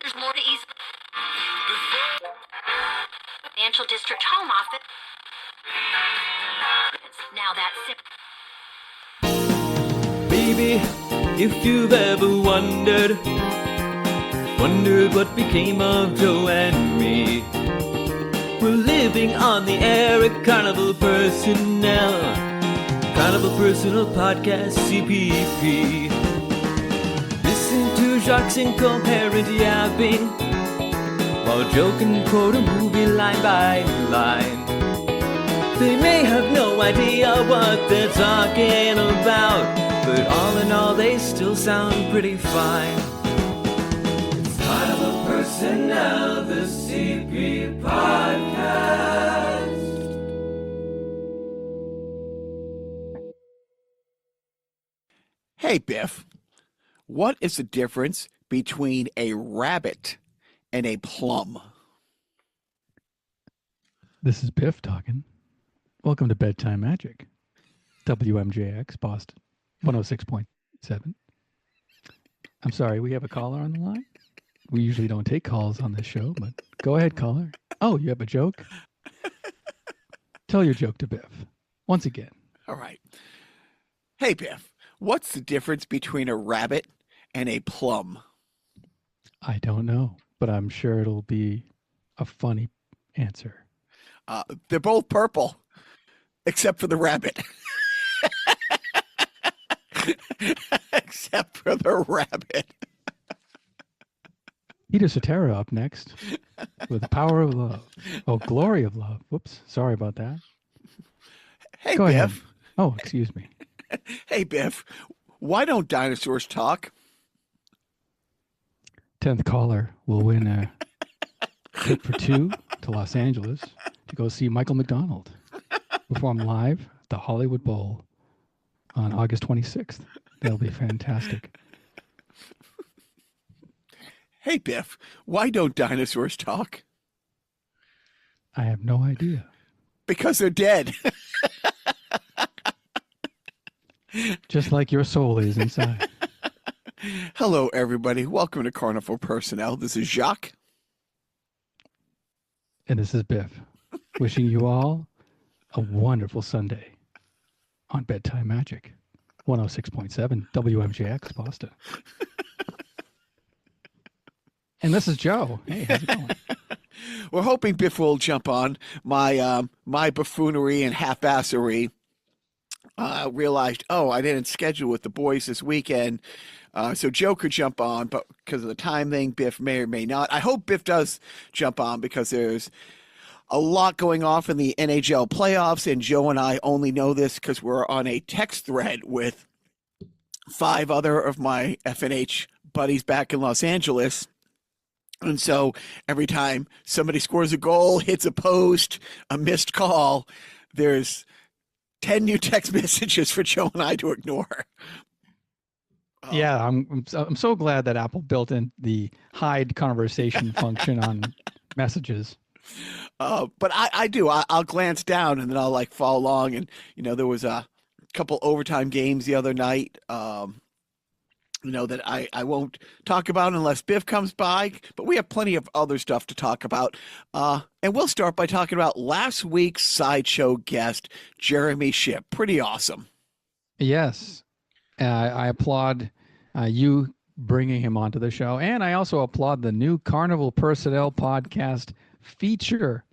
There's more to ease. Financial district home office. Now that's it. Baby, if you've ever wondered what became of Joe and me. We're living on the air at Carnival Personnel. Carnival Personal Podcast, CPP. Listen to Jacques incoherent yapping while Joe can quote a movie line by line. They may have no idea what they're talking about, but all in all they still sound pretty fine. It's Carnival Personnel, the CP Podcast. Hey, Biff, what is the difference between a rabbit and a plum? This is Biff talking. Welcome to Bedtime Magic, WMJX, Boston, 106.7. I'm sorry, we have a caller on the line? We usually don't take calls on this show, but go ahead, caller. Oh, you have a joke? Tell your joke to Biff, once again. All right. Hey, Biff, what's the difference between a rabbit and a plum? I don't know, but I'm sure it'll be a funny answer. They're both purple, except for the rabbit. Except for the rabbit. Peter Cetera up next with the power of love. Oh, glory of love. Whoops. Sorry about that. Hey, Go Biff. ahead. Oh, excuse me. Hey, Biff, why don't dinosaurs talk? 10th caller will win a trip for two to Los Angeles to go see Michael McDonald perform live at the Hollywood Bowl on August 26th. That'll be fantastic. Hey, Biff, why don't dinosaurs talk? I have no idea. Because they're dead. Just like your soul is inside. Hello, everybody. Welcome to Carnival Personnel. This is Jacques. And this is Biff, wishing you all a wonderful Sunday on Bedtime Magic, 106.7 WMJX, Boston. And this is Joe. Hey, how's it going? We're hoping Biff will jump on my buffoonery and half-assery. Realized, I didn't schedule with the boys this weekend, so Joe could jump on, but because of the time thing, Biff may or may not. I hope Biff does jump on because there's a lot going off in the NHL playoffs, and Joe and I only know this because we're on a text thread with 5 other of my FNH buddies back in Los Angeles. And so every time somebody scores a goal, hits a post, a missed call, there's 10 new text messages for Joe and I to ignore. Yeah, I'm so glad that Apple built in the hide conversation function on messages. But I do. I'll glance down and then I'll follow along. And, there was a couple overtime games the other night, that I won't talk about unless Biff comes by. But we have plenty of other stuff to talk about. And we'll start by talking about last week's sideshow guest, Jeremy Shipp. Pretty awesome. Yes. I applaud you bringing him onto the show. And I also applaud the new Carnival Personnel podcast feature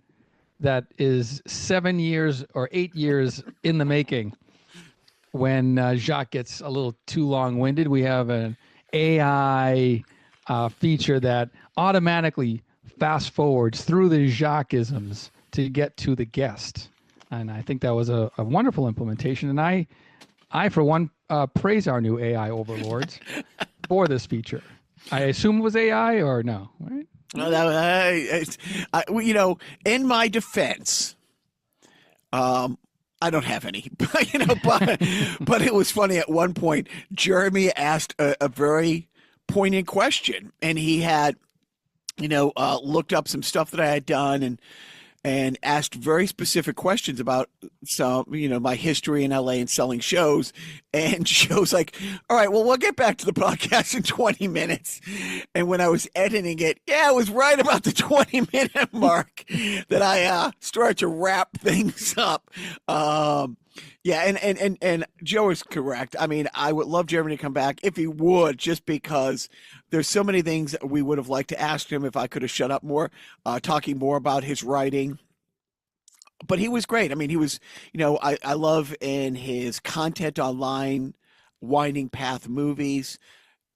that is 7 years or 8 years in the making. When Jacques gets a little too long-winded, we have an AI feature that automatically fast forwards through the Jacques-isms to get to the guest. And I think that was a wonderful implementation. And I for one, praise our new AI overlords for this feature. I assume it was AI or no, right? In my defense, I don't have any, but it was funny. At one point, Jeremy asked a very poignant question, and he had, looked up some stuff that I had done, and asked very specific questions about some, my history in LA and selling shows. And Joe's like, all right, well, we'll get back to the podcast in 20 minutes. And when I was editing it, it was right about the 20-minute mark that I started to wrap things up. Yeah, and Joe is correct. I mean, I would love Jeremy to come back if he would, just because there's so many things we would have liked to ask him if I could have shut up more, talking more about his writing. But he was great. I mean, he was, I love in his content online, Winding Path movies.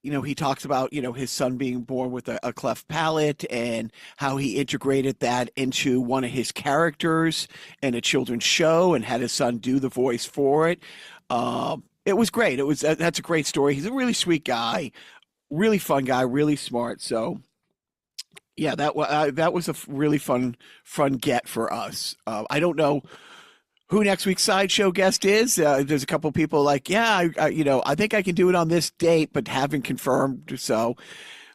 He talks about, his son being born with a cleft palate and how he integrated that into one of his characters in a children's show and had his son do the voice for it. It was great. That's a great story. He's a really sweet guy, really fun guy, really smart. So yeah, that was a really fun get for us. I don't know who next week's sideshow guest is. There's a couple of people like, I think I can do it on this date, but haven't confirmed. So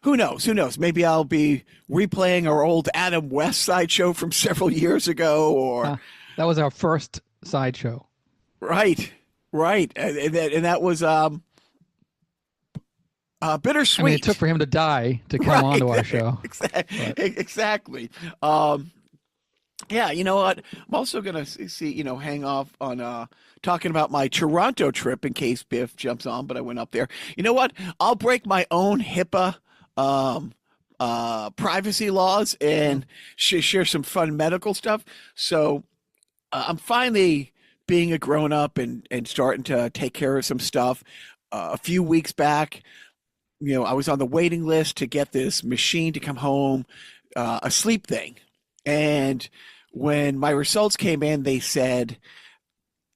who knows? Maybe I'll be replaying our old Adam West sideshow from several years ago, or that was our first sideshow. Right. And that was bittersweet. I mean, it took for him to die to come onto our show. Exactly. Yeah, you know what? I'm also going to see, hang off on talking about my Toronto trip in case Biff jumps on, but I went up there. You know what? I'll break my own HIPPA privacy laws and share some fun medical stuff. So I'm finally being a grown-up and starting to take care of some stuff. A few weeks back, I was on the waiting list to get this machine to come home, a sleep thing. And when my results came in, they said,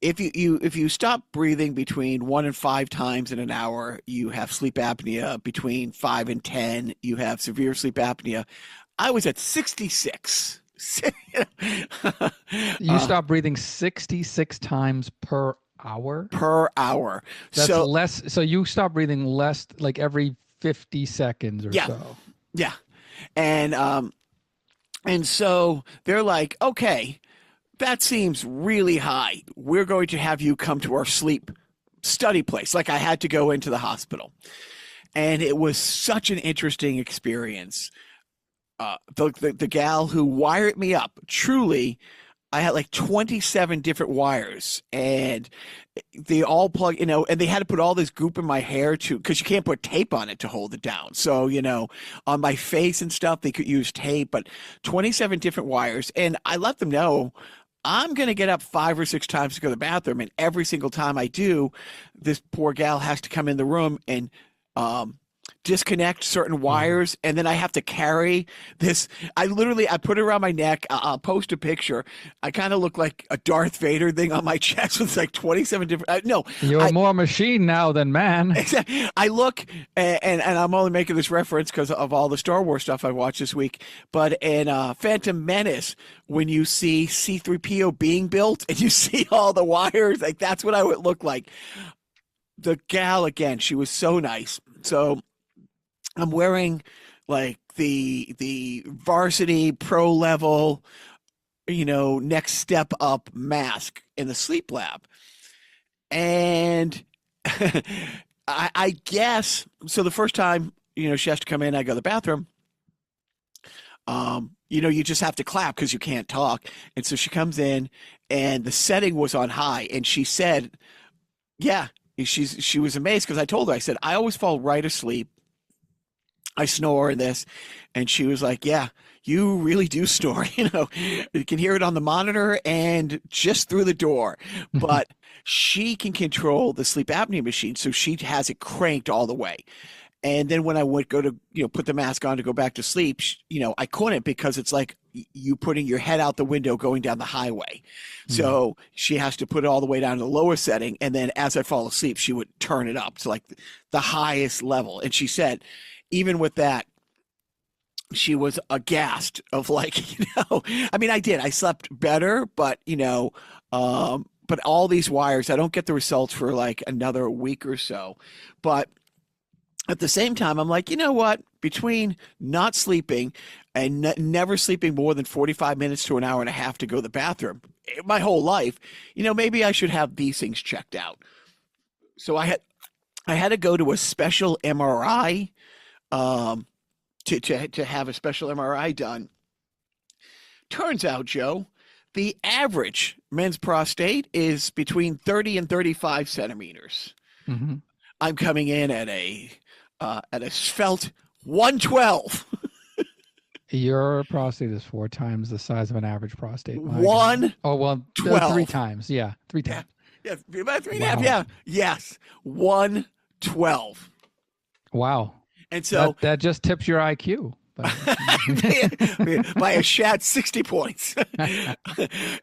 if you stop breathing between 1 and 5 times in an hour, you have sleep apnea. Between 5 and 10, you have severe sleep apnea. I was at 66. You stop breathing 66 times per hour? Per hour. That's less. So you stop breathing less, like every 50 seconds or so. Yeah. And so they're like, okay, that seems really high. We're going to have you come to our sleep study place. Like I had to go into the hospital. And it was such an interesting experience. The gal who wired me up, truly, I had like 27 different wires, and they all plug, and they had to put all this goop in my hair too, because you can't put tape on it to hold it down. So, on my face and stuff, they could use tape, but 27 different wires. And I let them know I'm going to get up 5 or 6 times to go to the bathroom. And every single time I do, this poor gal has to come in the room and, disconnect certain wires, and then I have to carry this. I put it around my neck. I'll post a picture. I kind of look like a Darth Vader thing on my chest with like 27 different. You're more machine now than man. I look, and I'm only making this reference because of all the Star Wars stuff I watched this week. But in Phantom Menace, when you see C-3PO being built and you see all the wires, like that's what I would look like. The gal, again, she was so nice. So I'm wearing like the varsity pro level, next step up mask in the sleep lab. And I guess, so the first time, she has to come in, I go to the bathroom. You just have to clap because you can't talk. And so she comes in and the setting was on high, and she said, she was amazed because I told her, I said, I always fall right asleep. I snore in this. And she was like, yeah, you really do snore. You can hear it on the monitor and just through the door. But she can control the sleep apnea machine. So she has it cranked all the way. And then when I would go to, put the mask on to go back to sleep, I couldn't, because it's like you putting your head out the window going down the highway. So she has to put it all the way down to the lower setting. And then as I fall asleep, she would turn it up to like the highest level. And she said, even with that, she was aghast of like, I mean, I slept better, but, but all these wires, I don't get the results for like another week or so. But at the same time, I'm like, you know what? Between not sleeping and never sleeping more than 45 minutes to an hour and a half to go to the bathroom my whole life, maybe I should have these things checked out. So I had to go to a special MRI to have a special MRI done. Turns out, Joe, the average men's prostate is between 30 and 35 centimeters. Mm-hmm. I'm coming in at a svelte 112. Your prostate is 4 times the size of an average prostate. My God. 112. Oh, well, 3 times. Yeah, 3 times. Yeah, about 3.5. Yeah, yes, 112. Wow. And so that just tips your IQ. But by a shat 60 points.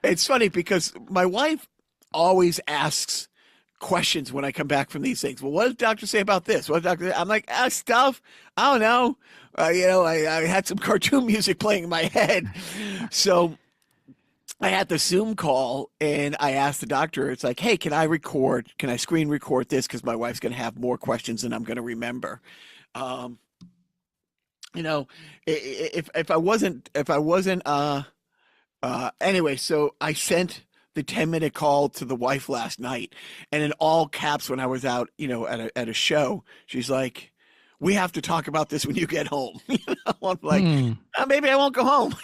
It's funny because my wife always asks questions when I come back from these things. Well, what does the doctor say about this? What doctor? I'm like, stuff. I don't know. I had some cartoon music playing in my head. So I had the Zoom call and I asked the doctor, it's like, hey, can I screen record this? Because my wife's going to have more questions than I'm going to remember. If I wasn't, anyway, so I sent the 10-minute call to the wife last night, and in all caps when I was out, at a show, she's like, we have to talk about this when you get home. I'm like, maybe I won't go home.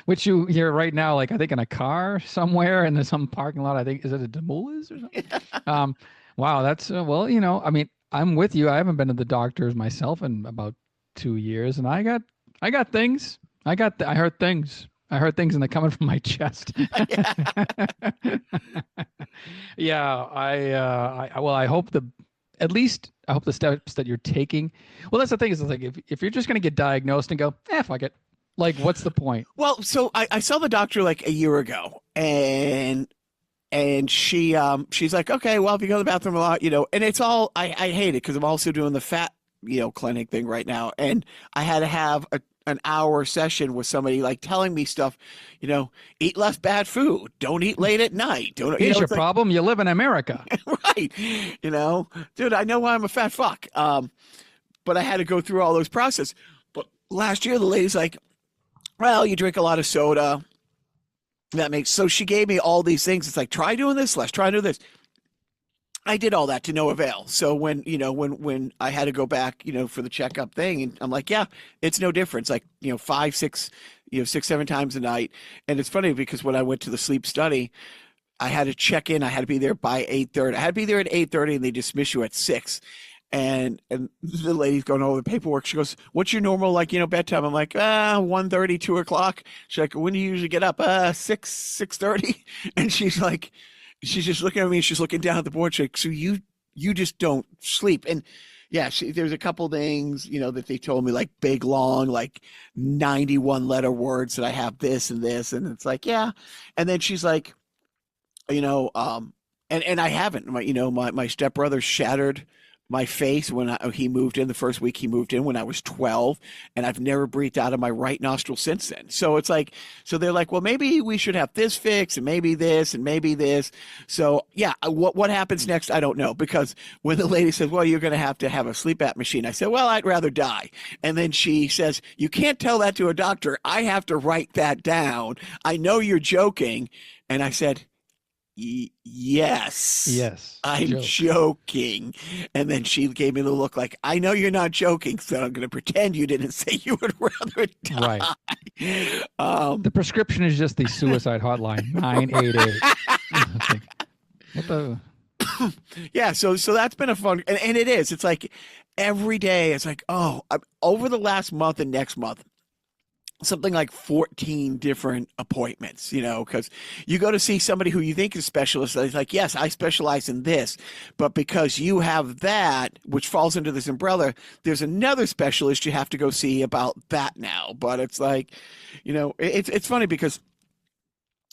Which you're right now, like I think in a car somewhere, and there's some parking lot. I think is it a Demoulas or something? Yeah. Wow, that's well, I mean, I'm with you. I haven't been to the doctors myself in about 2 years, and I got things. I heard things. I heard things, and they're coming from my chest. Yeah, I hope the steps that you're taking. Well, that's the thing is like if you're just going to get diagnosed and go, fuck it. Like, what's the point? Well, so I saw the doctor like a year ago, and she's like, okay, well, if you go to the bathroom a lot, and it's all, I hate it because I'm also doing the fat, clinic thing right now. And I had to have an hour session with somebody like telling me stuff, eat less bad food. Don't eat late at night. Here's your problem. You live in America. Right. Dude, I know why I'm a fat fuck. But I had to go through all those processes. But last year, the lady's like, well, you drink a lot of soda. So she gave me all these things. It's like, try doing this, try doing this. I did all that to no avail. So when I had to go back, for the checkup thing, and I'm like, yeah, it's no difference. Like, 5, 6, 6, 7 times a night. And it's funny because when I went to the sleep study, I had to check in. I had to be there by 8:30. I had to be there at 8:30 and they dismiss you at 6. And the lady's going over the paperwork. She goes, what's your normal, bedtime? I'm like, 1:30, 2 o'clock. She's like, when do you usually get up? 6:30. And she's like, she's just looking at me. She's looking down at the board. She's like, so you just don't sleep. And yeah, there's a couple things, that they told me, like big, long, like 91 letter words that I have this and this. And it's like, yeah. And then she's like, and I haven't, my stepbrother shattered my face when he moved in the first week he moved in when I was 12, and I've never breathed out of my right nostril since then. So it's like, so they're like, well, maybe we should have this fixed and maybe this and maybe this. So yeah, what happens next? I don't know, because when the lady says, well, you're going to have a sleep app machine, I said, well, I'd rather die. And then she says, you can't tell that to a doctor. I have to write that down. I know you're joking. And I said, yes, I'm joking. And then she gave me the look like, I know you're not joking, so I'm going to pretend you didn't say you would rather die. Right. The prescription is just the suicide hotline, 988. What the? Yeah, so that's been a fun, and it is. It's like every day, it's like, over the last month and next month, something like 14 different appointments, because you go to see somebody who you think is a specialist. It's like, yes, I specialize in this, but because you have that, which falls into this umbrella, there's another specialist you have to go see about that now. But it's like, it's funny because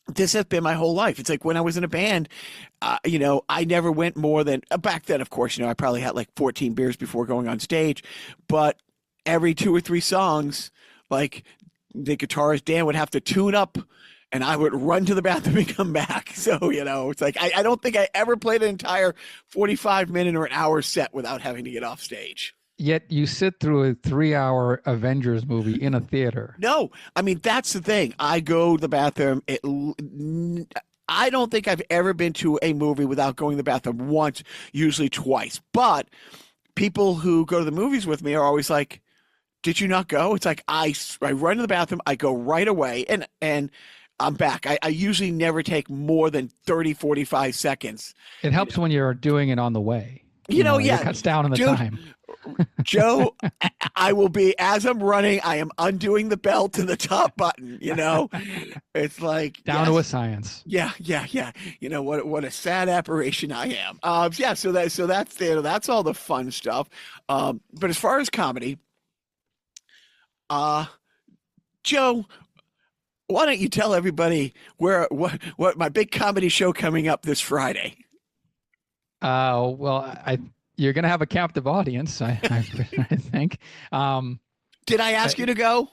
this has been my whole life. It's like when I was in a band, I never went more than, back then, of course, I probably had like 14 beers before going on stage, but every 2 or 3 songs, like, the guitarist Dan would have to tune up and I would run to the bathroom and come back. So, it's like I don't think I ever played an entire 45-minute or an hour set without having to get off stage. Yet you sit through a 3-hour Avengers movie in a theater. No, I mean, that's the thing. I go to the bathroom. I don't think I've ever been to a movie without going to the bathroom once, usually twice. But people who go to the movies with me are always like, did you not go? It's like I run to the bathroom, I go right away, and I'm back. I usually never take more than 30, 45 seconds. It helps when you're doing it on the way. Yeah. It cuts down on the time. Joe, I will be, as I'm running, I am undoing the belt and the top button, It's like down to a science. Yeah. What a sad apparition I am. So that's all the fun stuff. But as far as comedy, Joe, why don't you tell everybody what my big comedy show coming up this Friday? Well, you're going to have a captive audience, I think. Did I ask you to go?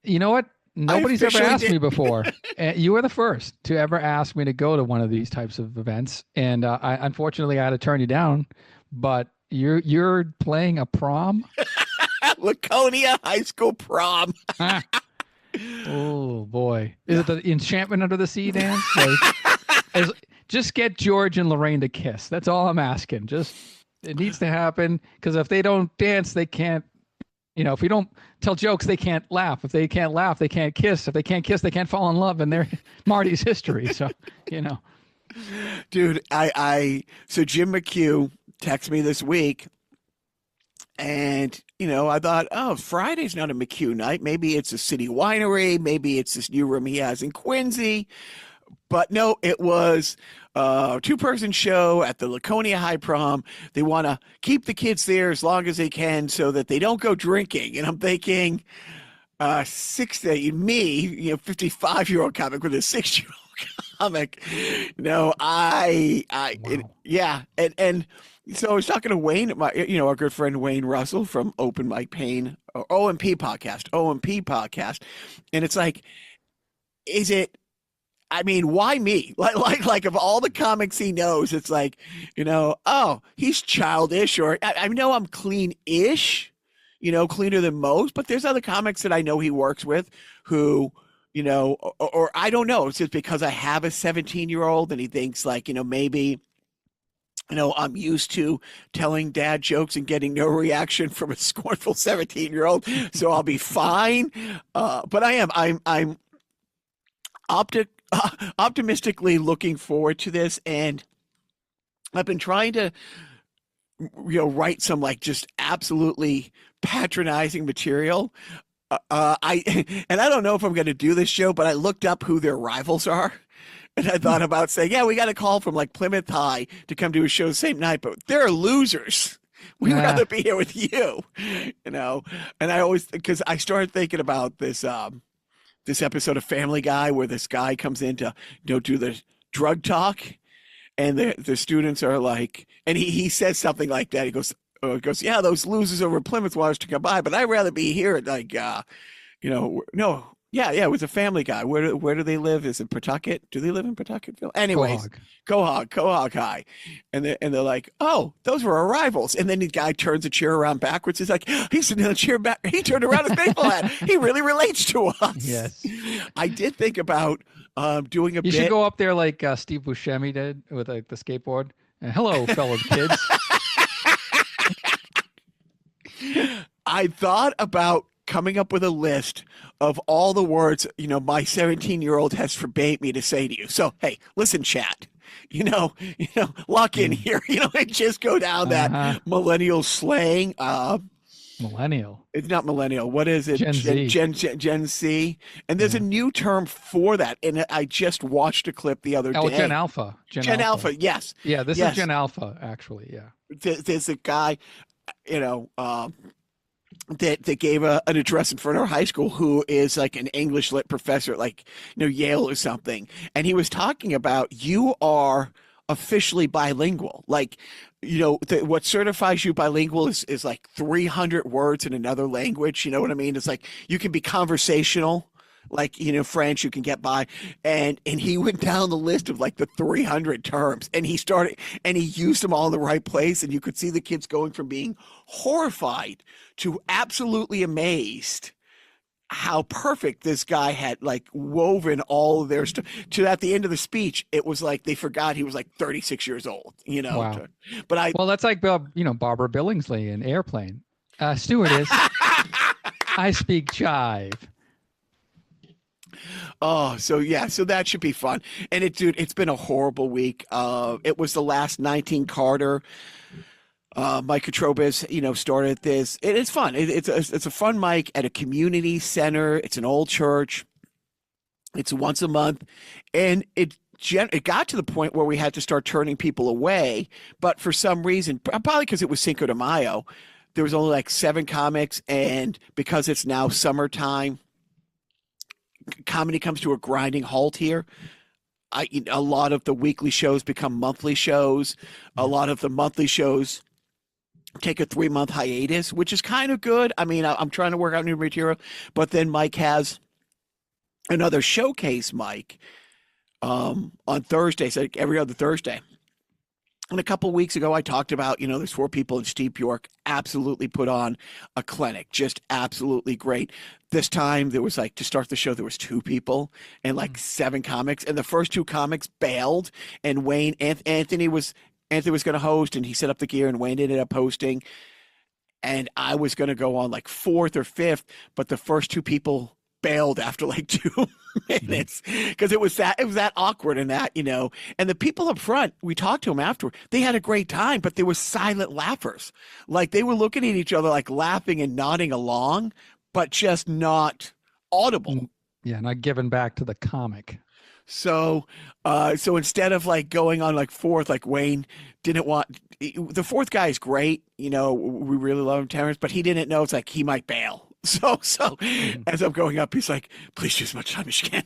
You know what? Nobody's ever asked me before. You were the first to ever ask me to go to one of these types of events, and unfortunately, I had to turn you down. But you're playing a prom. Laconia High School prom. Oh boy, is it the Enchantment Under the Sea dance? Just get George and Lorraine to kiss. That's all I'm asking. It needs to happen, because if they don't dance, they can't. If we don't tell jokes, they can't laugh. If they can't laugh, they can't kiss. If they can't kiss, they can't fall in love. And they're Marty's history. So, Dude, so Jim McHugh texted me this week, and I thought, oh, Friday's not a McHugh night. Maybe it's a city winery. Maybe it's this new room he has in Quincy. But no, it was a 2-person show at the Laconia High Prom. They want to keep the kids there as long as they can so that they don't go drinking. And I'm thinking, me, 55-year-old comic with a 6-year-old comic. No, wow. And so I was talking to Wayne, our good friend Wayne Russell from Open Mike Pain, or OMP podcast. And it's like, why me? Like of all the comics he knows, it's like, oh, he's childish, or I know I'm clean-ish, cleaner than most, but there's other comics that I know he works with who, or I don't know. It's just because I have a 17-year-old and he thinks like, maybe, I'm used to telling dad jokes and getting no reaction from a scornful 17-year-old, so I'll be fine. But I'm optimistically looking forward to this, and I've been trying to write some like just absolutely patronizing material. I don't know if I'm going to do this show, but I looked up who their rivals are, and I thought about saying, yeah, we got a call from like Plymouth High to come do a show the same night, but they're losers. We'd rather be here with you, and I always, because I started thinking about this episode of Family Guy where this guy comes in to do the drug talk, and the students are like, and he says something like that. He goes, yeah, those losers over Plymouth want us to come by, but I'd rather be here at like, no, yeah, it was a Family Guy. Where do they live? Is it Pawtucket? Do they live in Pawtucketville? Anyways, Quahog High, and they're like, oh, those were our rivals. And then the guy turns the chair around backwards. He's like, he's sitting in the chair back. He turned around his baseball hat. He really relates to us. Yes, I did think about doing a bit. You should go up there like Steve Buscemi did with like the skateboard. Hello, fellow kids. I thought about coming up with a list of all the words, my 17-year-old has forbade me to say to you. So, hey, listen, chat, lock in here, and just go down that millennial slang. Millennial. It's not millennial. What is it? Gen Z. And there's a new term for that. And I just watched a clip the other day. Gen Alpha. Gen Alpha. Yes. Yeah. This is Gen Alpha, actually. Yeah. There's a guy, that gave an address in front of our high school who is like an English lit professor at like, Yale or something. And he was talking about, you are officially bilingual. Like, what certifies you bilingual is like 300 words in another language. You know what I mean? It's like, you can be conversational like, French you can get by. And he went down the list of like the 300 terms, and he used them all in the right place. And you could see the kids going from being horrified to absolutely amazed how perfect this guy had like woven all of their stuff, to at the end of the speech it was like they forgot he was like 36 years old. Wow. But Well, that's like Barbara Billingsley in Airplane. Stewardess, I speak chive. Oh, so that should be fun. And it's been a horrible week. It was the last 19 Carter. Mike Katrobis, started this. It's fun. It's a fun mic at a community center. It's an old church. It's once a month, and it got to the point where we had to start turning people away. But for some reason, probably because it was Cinco de Mayo, there was only like 7 comics, and because it's now summertime, comedy comes to a grinding halt here. A lot of the weekly shows become monthly shows. A lot of the monthly shows take a 3-month hiatus, which is kind of good. I mean, I'm trying to work out new material, but then Mike has another showcase mic on Thursdays, like every other Thursday. And a couple of weeks ago, I talked about, there's 4 people in Steep York, absolutely put on a clinic, just absolutely great. This time there was to start the show, there was 2 people and like 7 comics, and the first 2 comics bailed, and Anthony was going to host, and he set up the gear, and Wayne ended up hosting. And I was going to go on like 4th or 5th, but the first 2 people bailed after like 2 minutes because it was that awkward, and and the people up front, we talked to them after, they had a great time, but they were silent laughers. Like they were looking at each other, like laughing and nodding along, but just not audible. Yeah. Not giving back to the comic. So instead of like going on like 4th, like Wayne didn't want, the 4th guy is great. We really love him, Terrence, but he didn't know it's like he might bail. So as I'm going up, he's like, please do as much time as you can,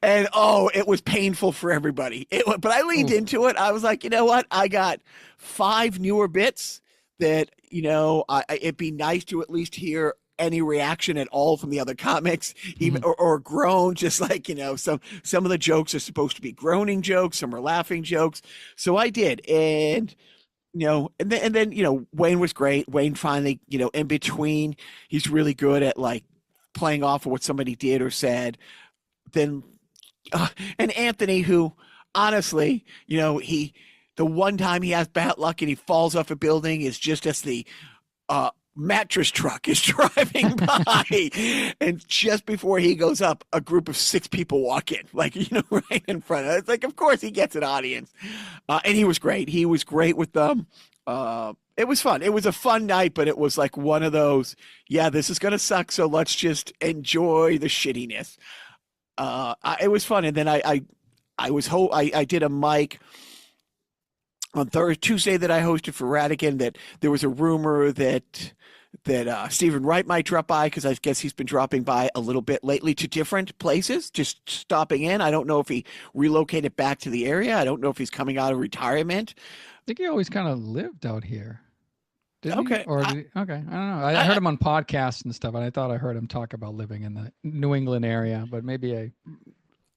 and it was painful for everybody. But I leaned into it. I was like, you know what? I got 5 newer bits that, it'd be nice to at least hear any reaction at all from the other comics, even or groan, just like, some of the jokes are supposed to be groaning jokes, some are laughing jokes. So I did. And and then Wayne was great. Wayne finally, in between, he's really good at like playing off of what somebody did or said. Then and Anthony, who honestly, the one time he has bad luck and he falls off a building is just as the mattress truck is driving by, and just before he goes up, a group of 6 people walk in, like, right in front of it. It's like, of course he gets an audience. And he was great. He was great with them. It was fun. It was a fun night, but it was like one of those, this is going to suck, so let's just enjoy the shittiness. It was fun. And then I did a mic on Tuesday that I hosted for Radigan, that there was a rumor that Stephen Wright might drop by, because I guess he's been dropping by a little bit lately to different places, just stopping in. I don't know if he relocated back to the area. I don't know if he's coming out of retirement. I think he always kind of lived out here. Okay. He? Or okay. I don't know. I heard him on podcasts and stuff, and I thought I heard him talk about living in the New England area, but maybe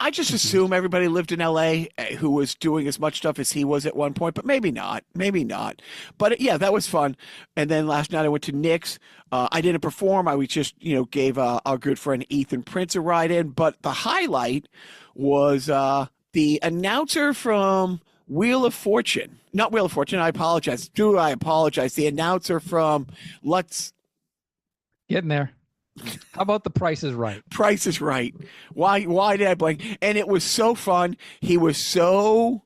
I just assume everybody lived in LA who was doing as much stuff as he was at one point, but maybe not. But that was fun. And then last night I went to Nick's. I didn't perform. I was just, gave our good friend Ethan Prince a ride in. But the highlight was the announcer from Wheel of Fortune. Not Wheel of Fortune. I apologize. I apologize. The announcer from Getting there. How about The Price is Right? Price is Right. Why did I blank? And it was so fun. He was so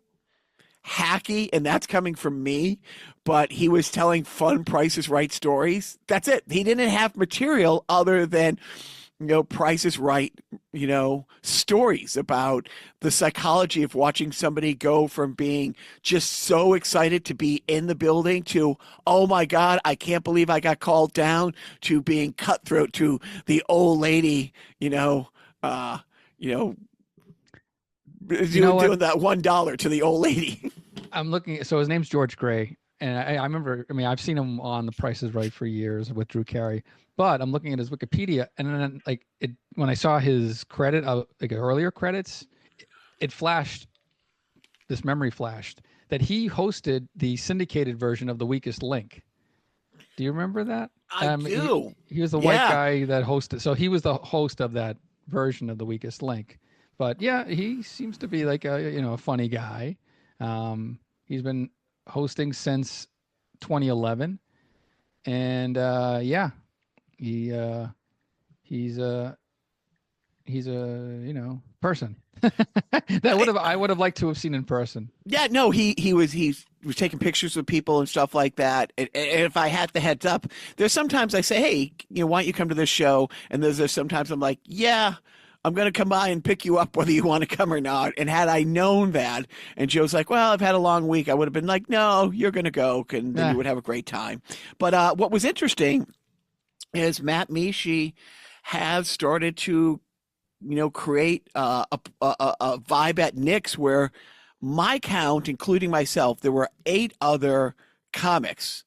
hacky, and that's coming from me, but he was telling fun Price is Right stories. That's it. He didn't have material other than, Price is Right, stories about the psychology of watching somebody go from being just so excited to be in the building to, oh my God, I can't believe I got called down, to being cutthroat to the old lady, doing that $1 to the old lady. I'm looking. So his name's George Gray. and I remember. I mean, I've seen him on The Price is Right for years with Drew Carey, but I'm looking at his Wikipedia, and then like it when I saw his credit, like earlier credits, it flashed. This memory flashed that he hosted the syndicated version of The Weakest Link. Do you remember that? I do. He was the white guy that hosted. So he was the host of that version of The Weakest Link. But yeah, he seems to be like a funny guy. He's been hosting since 2011, and he's a person that I would have liked to have seen in person. Yeah, no, he was taking pictures with people and stuff like that. And if I had the heads up, there's sometimes I say, hey, why don't you come to this show? And there's sometimes I'm like, yeah, I'm going to come by and pick you up whether you want to come or not. And had I known that, and Joe's like, well, I've had a long week, I would have been like, no, you're going to go, and then you would have a great time. But what was interesting is Matt Mishi has started to, create a vibe at Nick's where my count, including myself, there were 8 other comics,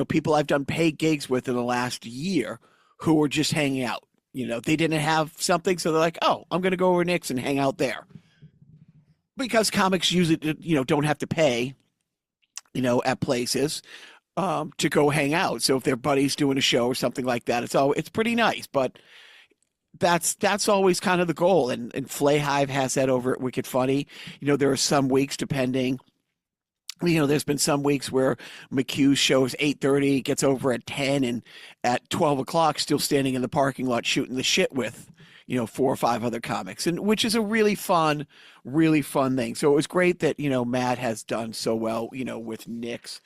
people I've done paid gigs with in the last year who were just hanging out. They didn't have something, so they're like, oh, I'm going to go over to Nick's and hang out there. Because comics usually, don't have to pay, at places to go hang out. So if their buddy's doing a show or something like that, it's pretty nice. But that's always kind of the goal. And Flay Hive has that over at Wicked Funny. There are some weeks depending. There's been some weeks where McHugh's show is 8:30, gets over at 10, and at 12 o'clock still standing in the parking lot shooting the shit with, 4 or 5 other comics, and which is a really fun thing. So it was great that, Matt has done so well, with Nick's.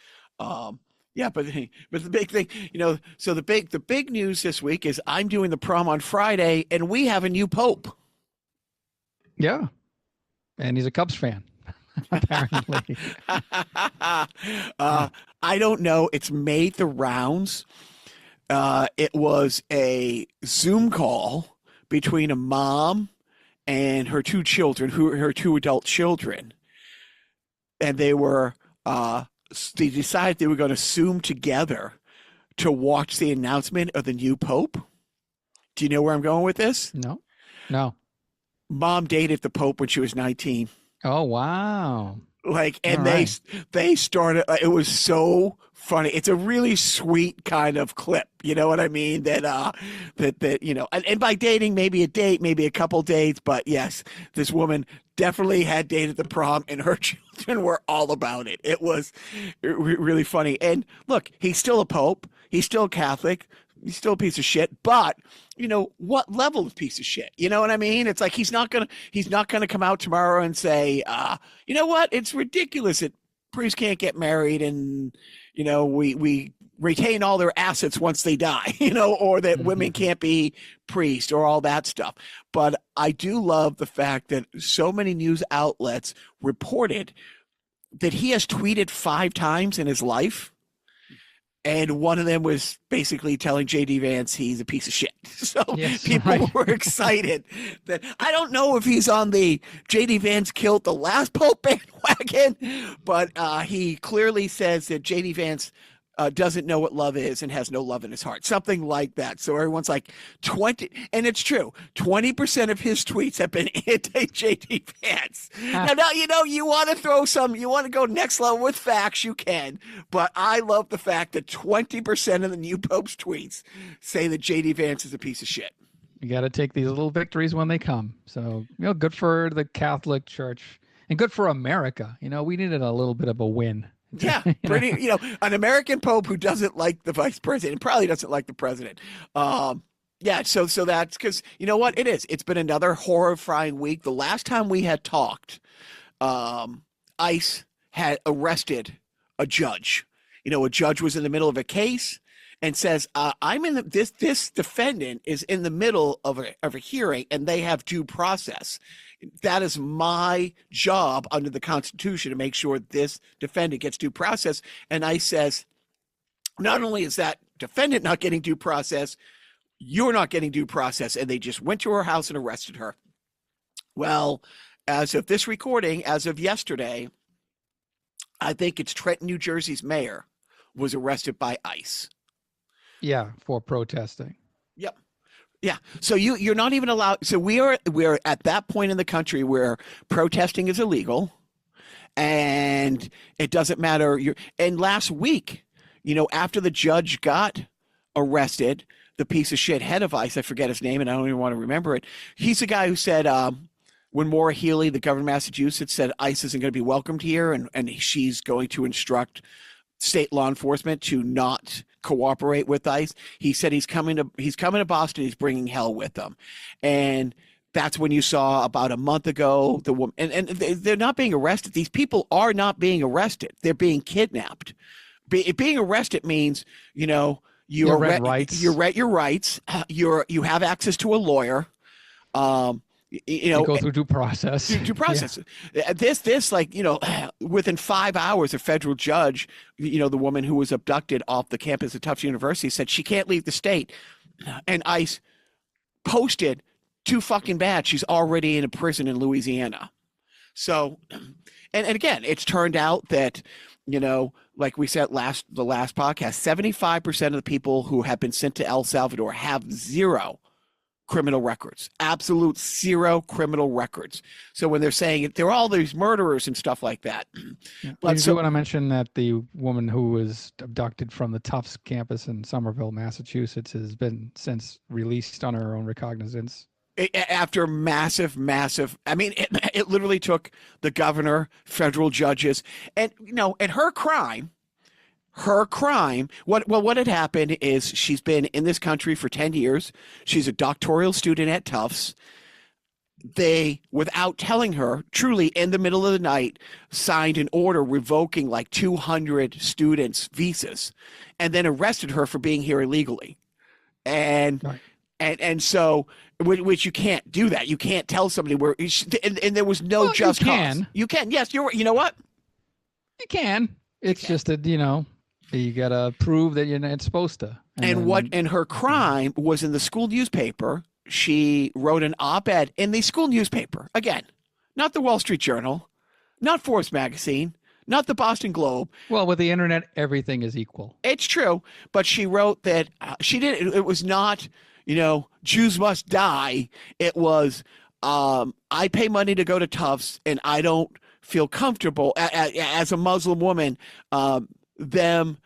Yeah, but the big thing, so the big news this week is I'm doing the prom on Friday, and we have a new pope. Yeah, and he's a Cubs fan. Apparently. I don't know. It's made the rounds. It was a Zoom call between a mom and her 2 children, her 2 adult children. And they decided they were going to Zoom together to watch the announcement of the new pope. Do you know where I'm going with this? No. Mom dated the pope when she was 19. Oh, wow. They started, it was so funny. It's a really sweet kind of clip. You know what I mean? That and by dating, maybe a date, maybe a couple dates, but yes, this woman definitely had dated the prom and her children were all about it. It was really funny. And look, he's still a pope. He's still Catholic. He's still a piece of shit, but what level of piece of shit? You know what I mean? It's like he's not gonna come out tomorrow and say, you know what? It's ridiculous that priests can't get married and we retain all their assets once they die, or that women can't be priests or all that stuff. But I do love the fact that so many news outlets reported that he has tweeted 5 times in his life. And one of them was basically telling J.D. Vance he's a piece of shit. So people were excited that I don't know if he's on the J.D. Vance killed the last Pope bandwagon, but he clearly says that J.D. Vance doesn't know what love is and has no love in his heart. Something like that. So everyone's like 20, and it's true. 20% of his tweets have been anti-J.D. Vance. Now, you want to go next level with facts, you can. But I love the fact that 20% of the new Pope's tweets say that J.D. Vance is a piece of shit. You got to take these little victories when they come. So, good for the Catholic Church and good for America. We needed a little bit of a win. Yeah, pretty. An American pope who doesn't like the vice president, probably doesn't like the president. Yeah, so that's because you know what it is. It's been another horrifying week. The last time we had talked, ICE had arrested a judge. A judge was in the middle of a case and says, "I'm in this defendant is in the middle of a hearing, and they have due process." That is my job under the Constitution to make sure this defendant gets due process. And ICE says, not only is that defendant not getting due process, you're not getting due process. And they just went to her house and arrested her. Well, as of this recording, as of yesterday, I think it's Trenton, New Jersey's mayor was arrested by ICE. Yeah, for protesting. Yep. Yeah. So you're not even allowed. So we're at that point in the country where protesting is illegal, and it doesn't matter. And last week, after the judge got arrested, the piece of shit head of ICE, I forget his name, and I don't even want to remember it. He's the guy who said when Maura Healey, the governor of Massachusetts, said ICE isn't going to be welcomed here, and she's going to instruct state law enforcement to not cooperate with ICE. He said he's coming to Boston. He's bringing hell with him, and that's when you saw about a month ago the woman. And they're not being arrested. These people are not being arrested. They're being kidnapped. Being arrested means you read rights. You read your rights. You have access to a lawyer. You go through due process. Due process. Yeah. This within 5 hours, a federal judge, the woman who was abducted off the campus of Tufts University, said she can't leave the state, and ICE posted too fucking bad. She's already in a prison in Louisiana. So, and again, it's turned out that like we said the last podcast, 75% of the people who have been sent to El Salvador have zero criminal records, absolute zero criminal records. So when they're saying they're all these murderers and stuff like that. Yeah. But you do want to mention that the woman who was abducted from the Tufts campus in Somerville, Massachusetts, has been since released on her own recognizance. After massive, I mean, it literally took the governor, federal judges, and and her crime, what had happened is she's been in this country for 10 years. She's a doctoral student at Tufts. They, without telling her, truly in the middle of the night, signed an order revoking like 200 students' visas, and then arrested her for being here illegally. And right. and so, which you can't do that. You can't tell somebody where, and there was no just cause. You can. Yes, you're. You know what? You can. It's just that you gotta prove that you're not supposed to. And her crime was in the school newspaper. She wrote an op-ed in the school newspaper. Again, not the Wall Street Journal, not Forbes magazine, not the Boston Globe. Well, with the internet, everything is equal. It's true, but she wrote that it was not, Jews must die. It was, I pay money to go to Tufts, and I don't feel comfortable as a Muslim woman, them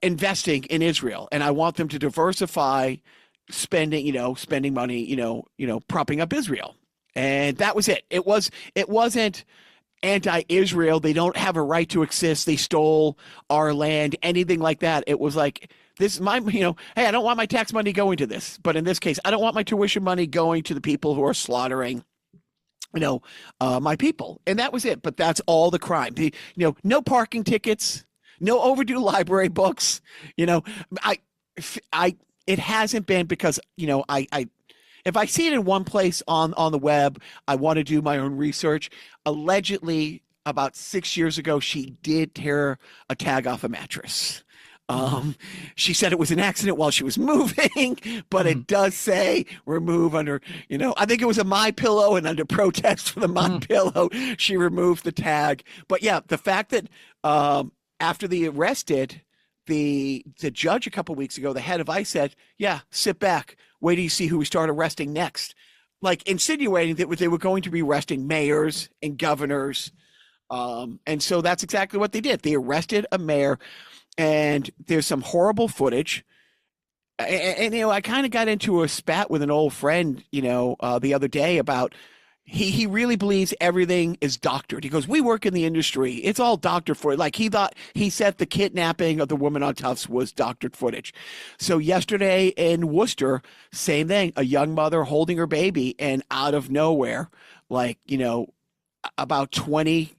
investing in Israel, and I want them to diversify spending money, propping up Israel. And that was it. It wasn't anti-Israel. They don't have a right to exist. They stole our land, anything like that. It was like, this is my, hey, I don't want my tax money going to this. But in this case, I don't want my tuition money going to the people who are slaughtering my people. And that was it. But that's all the crime. No parking tickets, no overdue library books. It hasn't been because, if I see it in one place on the web, I want to do my own research. Allegedly, about 6 years ago, she did tear a tag off a mattress. She said it was an accident while she was moving, but it does say remove under, I think it was a My Pillow, and under protest for the My Pillow, she removed the tag. But yeah, the fact that after they arrested the judge a couple of weeks ago, the head of ICE said, yeah, sit back, wait till you see who we start arresting next. Like insinuating that they were going to be arresting mayors and governors. And so that's exactly what they did. They arrested a mayor. And there's some horrible footage. And I kind of got into a spat with an old friend, the other day about he really believes everything is doctored. He goes, we work in the industry. It's all doctored for it. Like he said the kidnapping of the woman on Tufts was doctored footage. So yesterday in Worcester, same thing, a young mother holding her baby, and out of nowhere, about 20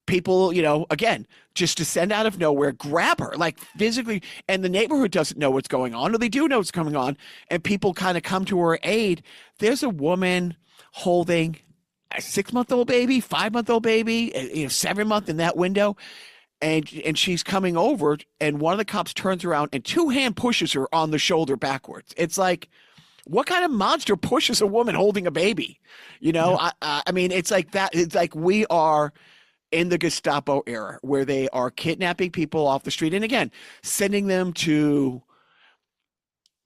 people, again, just descend out of nowhere, grab her, like physically, and the neighborhood doesn't know what's going on, or they do know what's going on, and people kind of come to her aid. There's a woman holding a 6-month-old baby, 5-month-old baby, 7-month in that window, and she's coming over, and one of the cops turns around and two-hand pushes her on the shoulder backwards. It's like, what kind of monster pushes a woman holding a baby? I mean, it's like that. It's like we are in the Gestapo era, where they are kidnapping people off the street and again sending them to,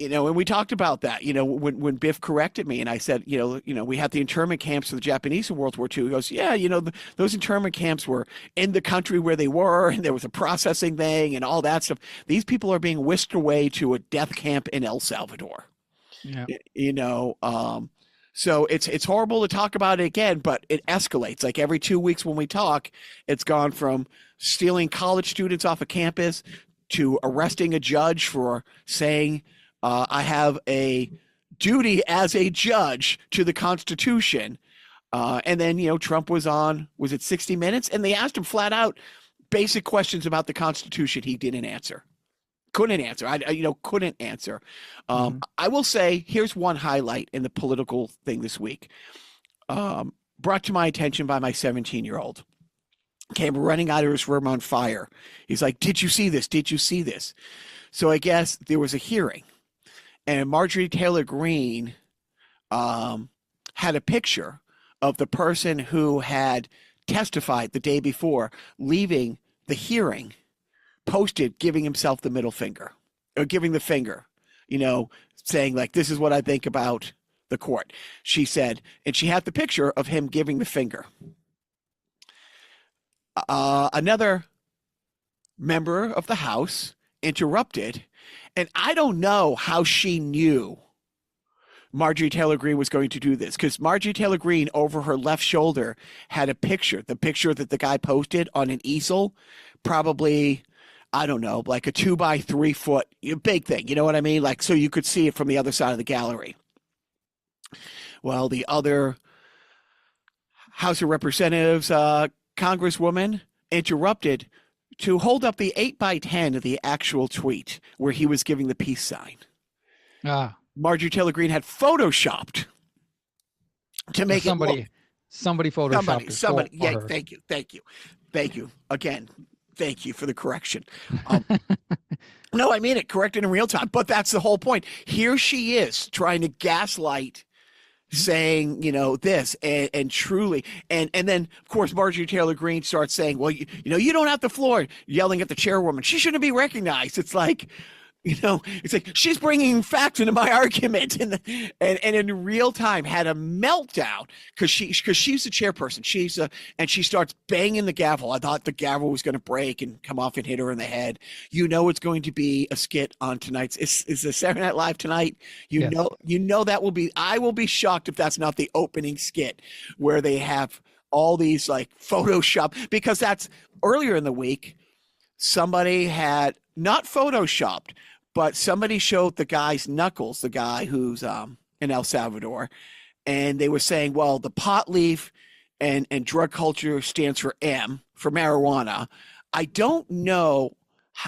and we talked about that, when Biff corrected me and I said, we had the internment camps for the Japanese in World War II. He goes, yeah, those internment camps were in the country where they were, and there was a processing thing and all that stuff. These people are being whisked away to a death camp in El Salvador. Yeah. So it's horrible to talk about it again, but it escalates. Like every 2 weeks when we talk, it's gone from stealing college students off a campus to arresting a judge for saying, I have a duty as a judge to the Constitution. And then, Trump was on, was it 60 Minutes? And they asked him flat out basic questions about the Constitution. He didn't answer. Couldn't answer. Couldn't answer. I will say, here's one highlight in the political thing this week, brought to my attention by my 17-year-old. Came running out of his room on fire. He's like, did you see this? Did you see this? So I guess there was a hearing, and Marjorie Taylor Greene had a picture of the person who had testified the day before leaving the hearing, posted giving himself the middle finger, or giving the finger, saying like, this is what I think about the court. She said, and she had the picture of him giving the finger. Another member of the House interrupted, and I don't know how she knew Marjorie Taylor Greene was going to do this, because Marjorie Taylor Greene over her left shoulder had a picture, the picture that the guy posted on an easel, probably, I don't know, like a 2 by 3 foot big thing. You know what I mean? Like, so you could see it from the other side of the gallery. Well, the other House of Representatives Congresswoman interrupted to hold up the 8 by 10 of the actual tweet where he was giving the peace sign. Marjorie Taylor Greene had photoshopped to make somebody photoshopped somebody. Yeah, her. thank you again. Thank you for the correction. No, I mean it. Corrected in real time. But that's the whole point. Here she is trying to gaslight, saying, this and truly. And then, of course, Marjorie Taylor Greene starts saying, well, you don't have the floor, yelling at the chairwoman. She shouldn't be recognized. It's like, it's like she's bringing facts into my argument, and in real time had a meltdown because she's the chairperson. And she starts banging the gavel. I thought the gavel was going to break and come off and hit her in the head. It's going to be a skit on tonight's. Is the Saturday Night Live tonight? Yes. That will be. I will be shocked if that's not the opening skit where they have all these like Photoshop, because that's earlier in the week. Somebody had not photoshopped, but somebody showed the guy's knuckles, the guy who's in El Salvador, and they were saying, well, the pot leaf and drug culture stands for M, for marijuana. I don't know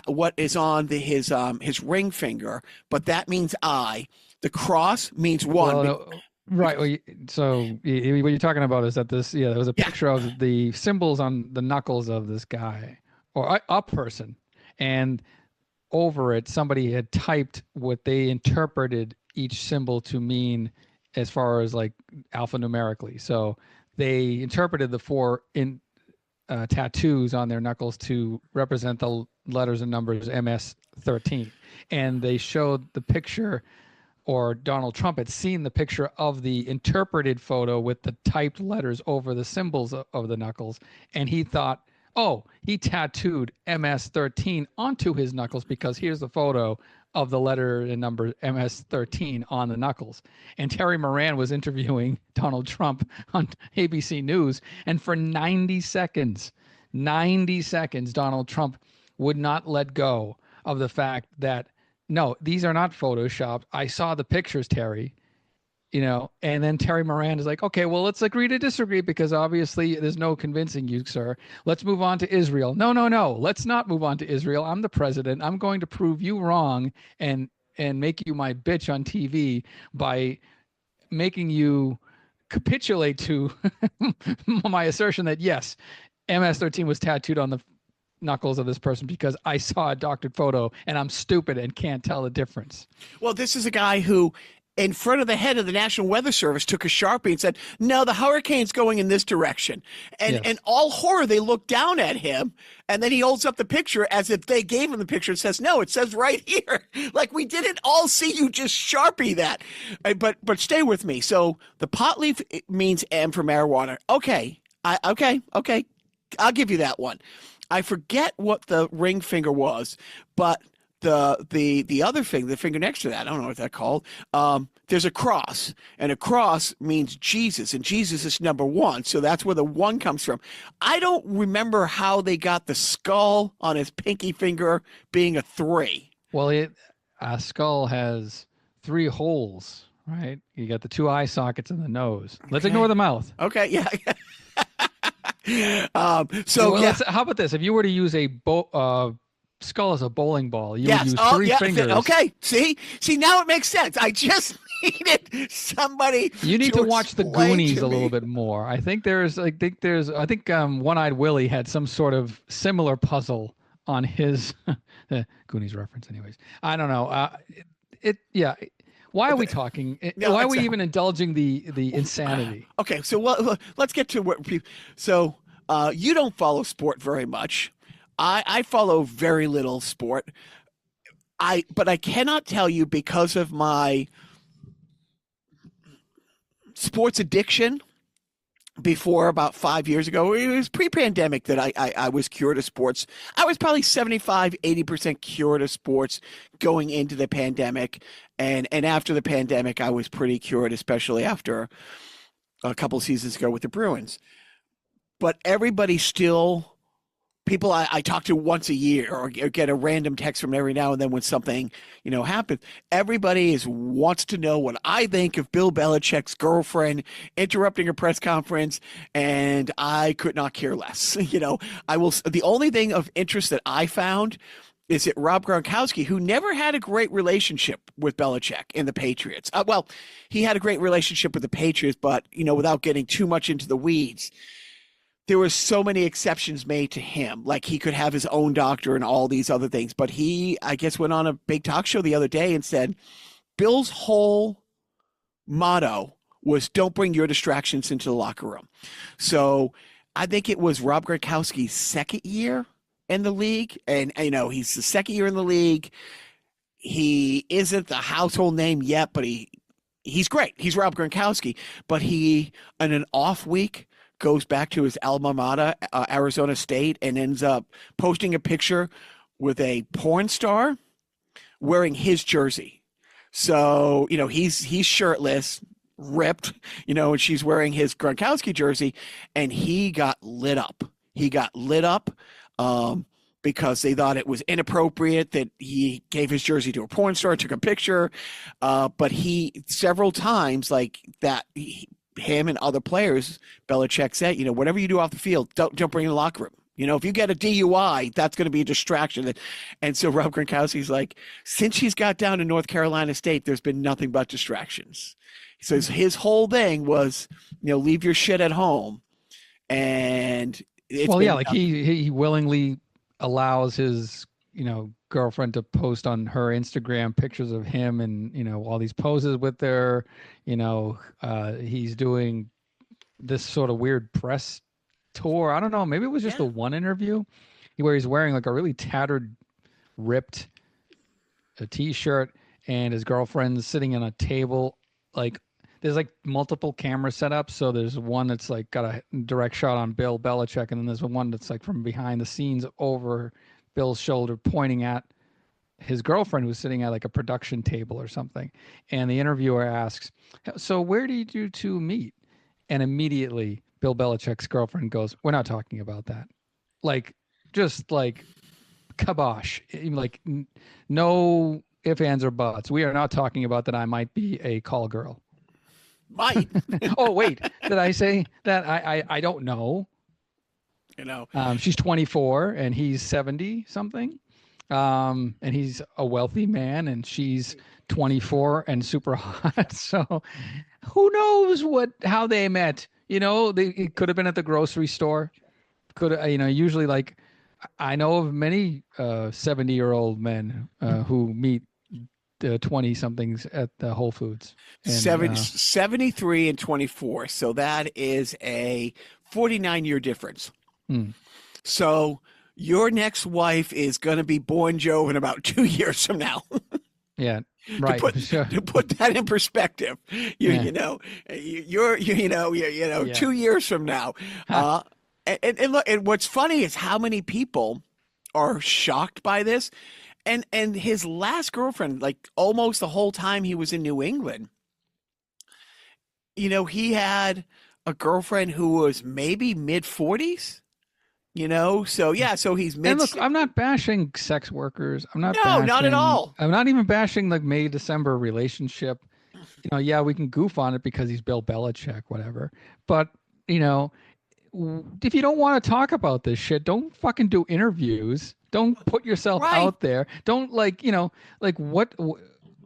what is on his ring finger, but that means I. The cross means one. Well, right. Well, so what you're talking about is that there was a picture of the symbols on the knuckles of this guy or a person, and over it, somebody had typed what they interpreted each symbol to mean as far as like alphanumerically. So they interpreted the 4 tattoos on their knuckles to represent the letters and numbers MS-13. And they showed the picture, or Donald Trump had seen the picture of the interpreted photo with the typed letters over the symbols of the knuckles. And he thought, oh, he tattooed MS-13 onto his knuckles because here's the photo of the letter and number MS-13 on the knuckles. And Terry Moran was interviewing Donald Trump on ABC News, and for 90 seconds, Donald Trump would not let go of the fact that, no, these are not photoshopped. I saw the pictures, Terry. And then Terry Moran is like, okay, well, let's agree to disagree, because obviously there's no convincing you, sir. Let's move on to Israel. No. Let's not move on to Israel. I'm the president. I'm going to prove you wrong and make you my bitch on TV by making you capitulate to my assertion that, yes, MS-13 was tattooed on the knuckles of this person because I saw a doctored photo and I'm stupid and can't tell the difference. Well, this is a guy who in front of the head of the National Weather Service took a Sharpie and said, no, the hurricane's going in this direction. And Yes. and all horror, they look down at him, and then he holds up the picture as if they gave him the picture and says, no, it says right here. Like, we didn't all see you just Sharpie that. But stay with me. So the pot leaf means M for marijuana. Okay. Okay. I'll give you that one. I forget what the ring finger was, but the other finger, the finger next to that, I don't know what that's called. There's a cross, and a cross means Jesus, and Jesus is number one, so that's where the one comes from. I don't remember how they got the skull on his pinky finger being a 3. Well, a skull has 3 holes, right? You got the 2 eye sockets and the nose. Let's ignore the mouth. Okay, yeah. Well, Yeah. how about this? If you were to use a skull as a bowling ball, you would Yes. use Oh, 3 yeah. fingers. Okay. See, now it makes sense. I just needed somebody. You need to watch the explain Goonies to a little me. bit more. I think One-Eyed Willie had some sort of similar puzzle on his Goonies reference. Anyways, I don't know. Yeah. Why are we talking? No, Why are we it's- even indulging the insanity? Okay, so let's get to what people. So you don't follow sport very much. I follow very little sport. But I cannot tell you because of my sports addiction. Before about 5 years ago, it was pre-pandemic that I was cured of sports. I was probably 75-80% cured of sports going into the pandemic, and after the pandemic, I was pretty cured, especially after a couple seasons ago with the Bruins. But everybody still, people I talk to once a year or get a random text from every now and then when something, happens. Everybody wants to know what I think of Bill Belichick's girlfriend interrupting a press conference, and I could not care less. The only thing of interest that I found is that Rob Gronkowski, who never had a great relationship with Belichick and the Patriots. Well, he had a great relationship with the Patriots, but, without getting too much into the weeds, there were so many exceptions made to him. Like, he could have his own doctor and all these other things. But he, I guess, went on a big talk show the other day and said Bill's whole motto was don't bring your distractions into the locker room. So I think it was Rob Gronkowski's second year in the league. And, he's the second year in the league. He isn't the household name yet, but he's great. He's Rob Gronkowski. But he, in an off week, goes back to his alma mater, Arizona State, and ends up posting a picture with a porn star wearing his jersey. So, he's shirtless, ripped, and she's wearing his Gronkowski jersey, and he got lit up. Because they thought it was inappropriate that he gave his jersey to a porn star, took a picture. But he, several times, like that, him and other players, Belichick said, whatever you do off the field, don't bring in the locker room. If you get a DUI, that's going to be a distraction. And so Rob Gronkowski's like, since he's got down to North Carolina State, there's been nothing but distractions. So his whole thing was, leave your shit at home. And he willingly allows his, girlfriend to post on her Instagram pictures of him and, all these poses with her, he's doing this sort of weird press tour. I don't know. Maybe it was just the one interview where he's wearing like a really tattered, ripped t-shirt, and his girlfriend's sitting on a table. Like, there's like multiple camera setups. So there's one that's like got a direct shot on Bill Belichick, and then there's one that's like from behind the scenes over Bill's shoulder, pointing at his girlfriend who's sitting at like a production table or something. And the interviewer asks, so where did you two meet? And immediately Bill Belichick's girlfriend goes, we're not talking about that. Like, just like kibosh, like no ifs, ands, or buts. We are not talking about that I might be a call girl. Might. Oh, wait, did I say that? I don't know. She's 24 and he's 70 something. And he's a wealthy man and she's 24 and super hot. So who knows how they met? It could have been at the grocery store. Usually, like, I know of many 70-year-old men who meet 20 somethings at the Whole Foods. And, 73 and 24. So that is a 49-year difference. Hmm. So your next wife is going to be born, Joe, in about 2 years from now. Yeah, right. To put that in perspective, you know, you're 2 years from now. And look, and what's funny is how many people are shocked by this. And his last girlfriend, like almost the whole time he was in New England, you know, he had a girlfriend who was maybe mid-40s. You know, so yeah, so he's mid. And look, I'm not bashing sex workers. I'm not. No, not at all. I'm not even bashing the May-December relationship. You know, yeah, we can goof on it because he's Bill Belichick, whatever. But you know, if you don't want to talk about this shit, don't fucking do interviews. Don't put yourself out there. Don't what.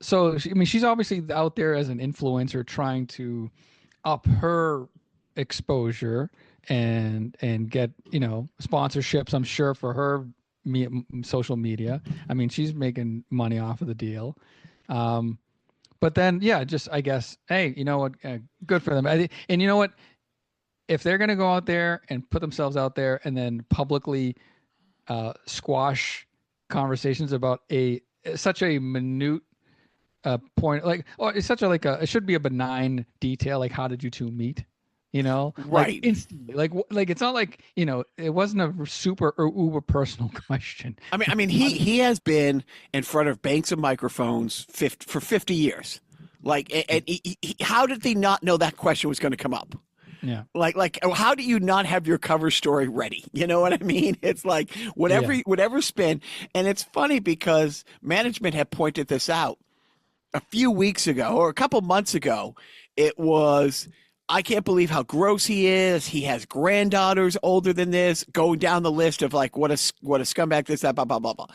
So I mean, she's obviously out there as an influencer, trying to up her exposure and get, you know, sponsorships, I'm sure, for her social media. I mean, she's making money off of the deal. But then, yeah, just, I guess, hey, you know what, good for them. And you know what, if they're going to go out there and put themselves out there and then publicly squash conversations about such a minute point, like, oh, it's such a, like it should be a benign detail, like, how did you two meet? You know, right? Like instantly, like it's not like, you know, it wasn't a super or uber personal question. I mean, he has been in front of banks of microphones for 50 years. Like, and how did they not know that question was going to come up? Yeah. Like, how do you not have your cover story ready? You know what I mean? It's like whatever spin. And it's funny because management had pointed this out a few weeks ago or a couple months ago. It was, I can't believe how gross he is. He has granddaughters older than this, going down the list of like, what a scumbag, this, that, blah, blah, blah, blah.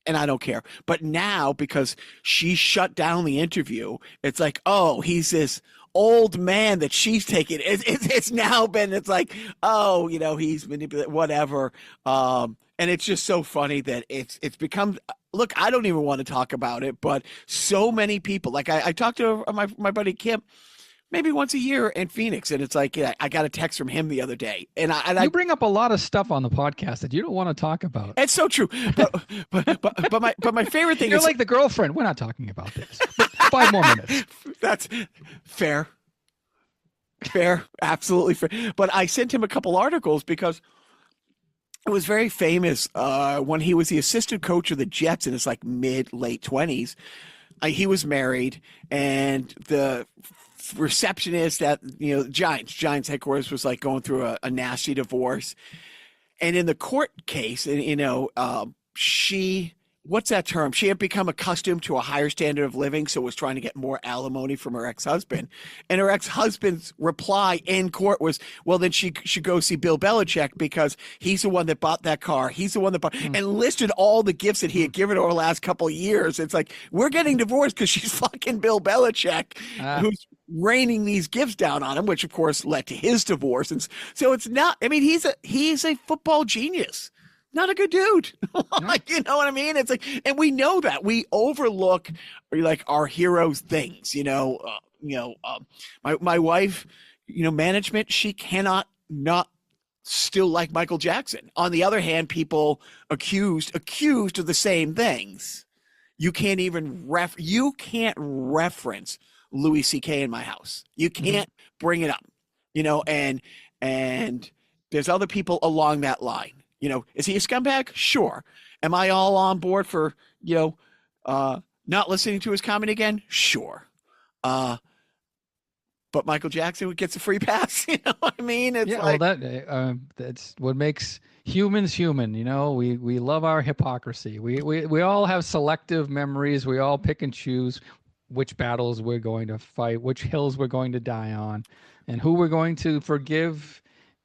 And I don't care. But now, because she shut down the interview, it's like, oh, he's this old man that she's taking. It's now been, it's like, oh, you know, he's manipulated, whatever. And it's just so funny that it's become, look, I don't even want to talk about it, but so many people, like I talked to my buddy Kim, maybe once a year in Phoenix. And it's like, yeah, I got a text from him the other day. And I bring up a lot of stuff on the podcast that you don't want to talk about. It's so true. But my favorite thing You're is like the girlfriend. We're not talking about this. 5 more minutes. That's fair. Fair. Absolutely fair. But I sent him a couple articles because it was very famous when he was the assistant coach of the Jets in his like late 20s. He was married, and the receptionist at, you know, Giants headquarters was like going through a nasty divorce. And in the court case, and you know, what's that term? She had become accustomed to a higher standard of living, so was trying to get more alimony from her ex-husband. And her ex-husband's reply in court was, well, then she should go see Bill Belichick because he's the one that bought that car. He's the one that bought, and listed all the gifts that he had given her the last couple of years. It's like, we're getting divorced because she's fucking Bill Belichick, who's raining these gifts down on him, which of course led to his divorce. And so it's not, I mean, he's a football genius. Not a good dude. Like, you know what I mean? It's like, and we know that we overlook like our heroes' things, you know, my wife, you know, management, she cannot not still like Michael Jackson. On the other hand, people accused of the same things. You can't even reference Louis C.K. in my house. You can't bring it up, you know, and there's other people along that line. You know, is he a scumbag? Sure. Am I all on board for, you know, not listening to his comment again? Sure. But Michael Jackson gets a free pass. You know what I mean? It's like, well, that's what makes humans human. You know, we love our hypocrisy. We all have selective memories. We all pick and choose which battles we're going to fight, which hills we're going to die on, and who we're going to forgive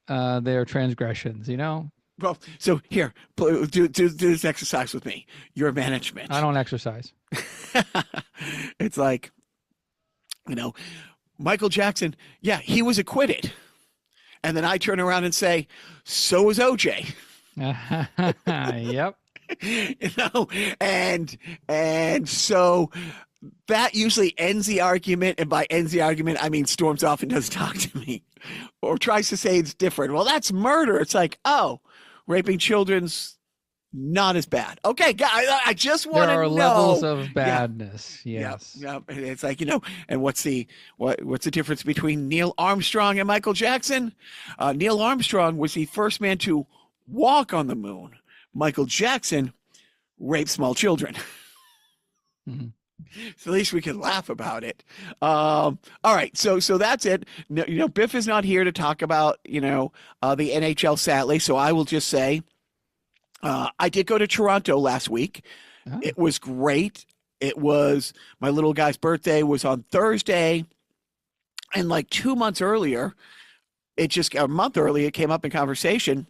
their transgressions, you know? Well, so here, do this exercise with me. Your management. I don't exercise. It's like, you know, Michael Jackson, yeah, he was acquitted. And then I turn around and say, so was OJ. Yep. and so that usually ends the argument, and by ends the argument, I mean storms off and doesn't talk to me, or tries to say it's different. Well, that's murder. It's like, oh, raping children's not as bad. Okay, I just want to know. There are levels of badness. Yes. Yeah. It's like, and what's the difference between Neil Armstrong and Michael Jackson? Neil Armstrong was the first man to walk on the moon. Michael Jackson raped small children. Mm-hmm. So at least we can laugh about it. All right, so that's it. Biff is not here to talk about the NHL, sadly. So I will just say, I did go to Toronto last week. Oh. It was great. It was my little guy's birthday was on Thursday, and like 2 months earlier, a month earlier, it came up in conversation.